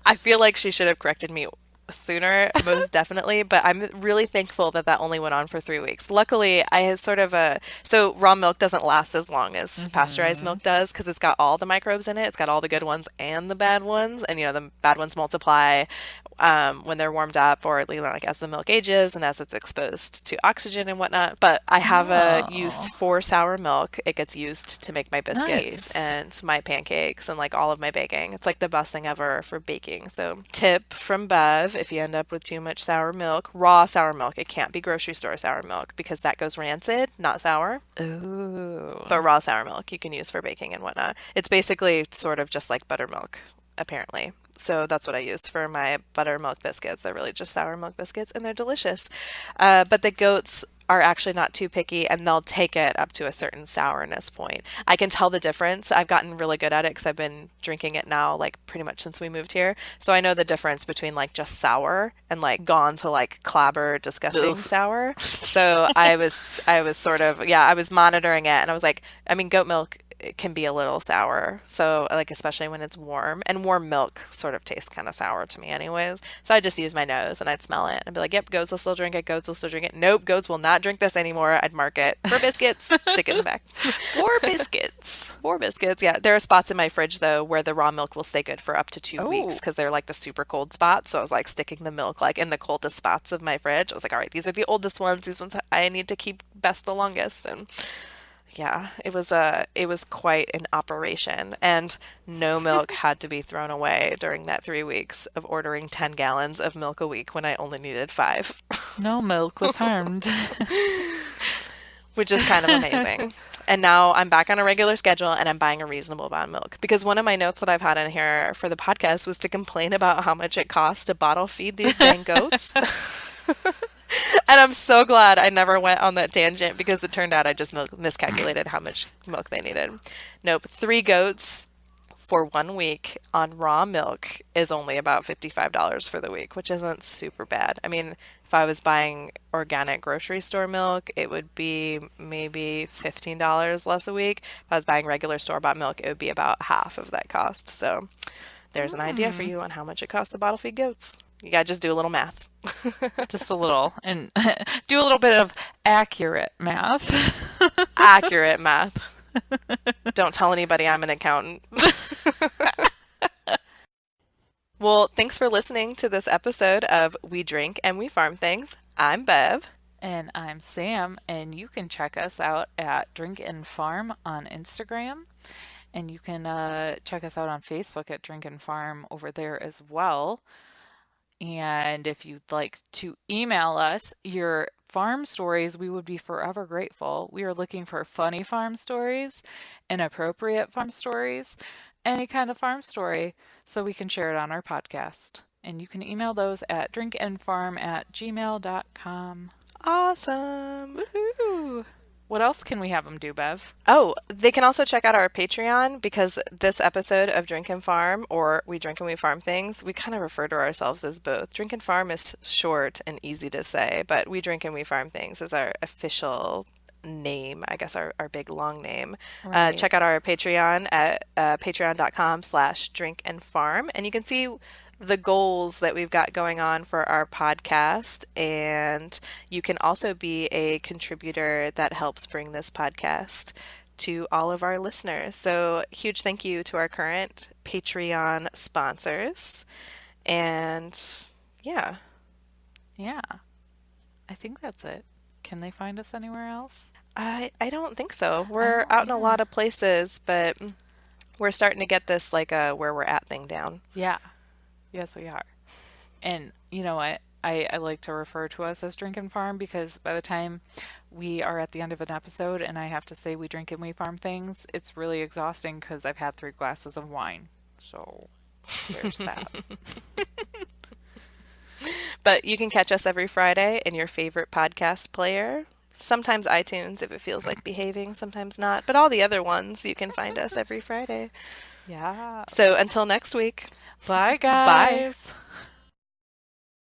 I feel like she should have corrected me sooner, most definitely, but I'm really thankful that that only went on for 3 weeks. Luckily, I had sort of so raw milk doesn't last as long as pasteurized Hmm. milk does because it's got all the microbes in it. It's got all the good ones and the bad ones, and the bad ones multiply when they're warmed up or like as the milk ages and as it's exposed to oxygen and whatnot. But I have a use Oh, for sour milk. It gets used to make my biscuits nice. and my pancakes and like all of my baking. It's like the best thing ever for baking. So, tip from Bev, if you end up with too much sour milk, raw sour milk, it can't be grocery store sour milk because that goes rancid, not sour. But Ooh. raw sour milk you can use for baking and whatnot. It's basically sort of just like buttermilk, apparently. So that's what I use for my buttermilk biscuits. They're really just sour milk biscuits and they're delicious. But the goats are actually not too picky and they'll take it up to a certain sourness point. I can tell the difference. I've gotten really good at it because I've been drinking it now like pretty much since we moved here. So I know the difference between like just sour and like gone to like clabber disgusting Ugh. sour. So I was sort of, yeah, I was monitoring it and I was like, I mean, goat milk, it can be a little sour. So like especially when it's warm and warm milk sort of tastes kind of sour to me anyways. So I just use my nose and I'd smell it and be like, "Yep, goats will still drink it. Goats will still drink it. Nope, goats will not drink this anymore." I'd mark it for biscuits, stick it in the back. Four biscuits. For biscuits, yeah. There are spots in my fridge though where the raw milk will stay good for up to 2 weeks Oh, because they're like the super cold spots. So I was like sticking the milk like in the coldest spots of my fridge. I was like, "All right, these are the oldest ones. These ones I need to keep best the longest." And yeah, it was quite an operation, and no milk had to be thrown away during that 3 weeks of ordering 10 gallons of milk a week when I only needed five, no milk was harmed. which is kind of amazing. And now I'm back on a regular schedule and I'm buying a reasonable amount of milk because one of my notes that I've had in here for the podcast was to complain about how much it costs to bottle feed these dang goats. And I'm so glad I never went on that tangent because it turned out I just miscalculated how much milk they needed. Nope, three goats for 1 week on raw milk is only about $55 for the week, which isn't super bad. I mean, if I was buying organic grocery store milk, it would be maybe $15 less a week. If I was buying regular store-bought milk, it would be about half of that cost. So there's an idea for Hmm. you on how much it costs to bottle feed goats. You gotta just do a little math. Just a little, and do a little bit of accurate math. Accurate math. Don't tell anybody I'm an accountant. Well, thanks for listening to this episode of We Drink and We Farm Things. I'm Bev. And I'm Sam, and you can check us out at Drink and Farm on Instagram. And you can check us out on Facebook at Drink and Farm over there as well. And if you'd like to email us your farm stories, we would be forever grateful. We are looking for funny farm stories, inappropriate farm stories, any kind of farm story, so we can share it on our podcast. And you can email those at drinkandfarm@gmail.com. Awesome. Woohoo! What else can we have them do, Bev? Oh, they can also check out our Patreon because this episode of Drink and Farm, or We Drink and We Farm Things, we kind of refer to ourselves as both. Drink and Farm is short and easy to say, but We Drink and We Farm Things is our official name, I guess our big long name. Right. Check out our Patreon at patreon.com/drink and farm, and you can see the goals that we've got going on for our podcast. And you can also be a contributor that helps bring this podcast to all of our listeners. So, huge thank you to our current Patreon sponsors. And yeah, Yeah, I think that's it. Can they find us anywhere else? I don't think so. I We're don't, out in a yeah. lot of places, but we're starting to get this like a where we're at thing down. Yeah, yes, we are. And you know what? I like to refer to us as Drink and Farm because by the time we are at the end of an episode and I have to say we drink and we farm things, it's really exhausting because I've had 3 glasses of wine. So there's that. But you can catch us every Friday in your favorite podcast player. Sometimes iTunes if it feels like behaving, sometimes not. But all the other ones, you can find us every Friday. So Yes. until next week, Bye, bye. guys.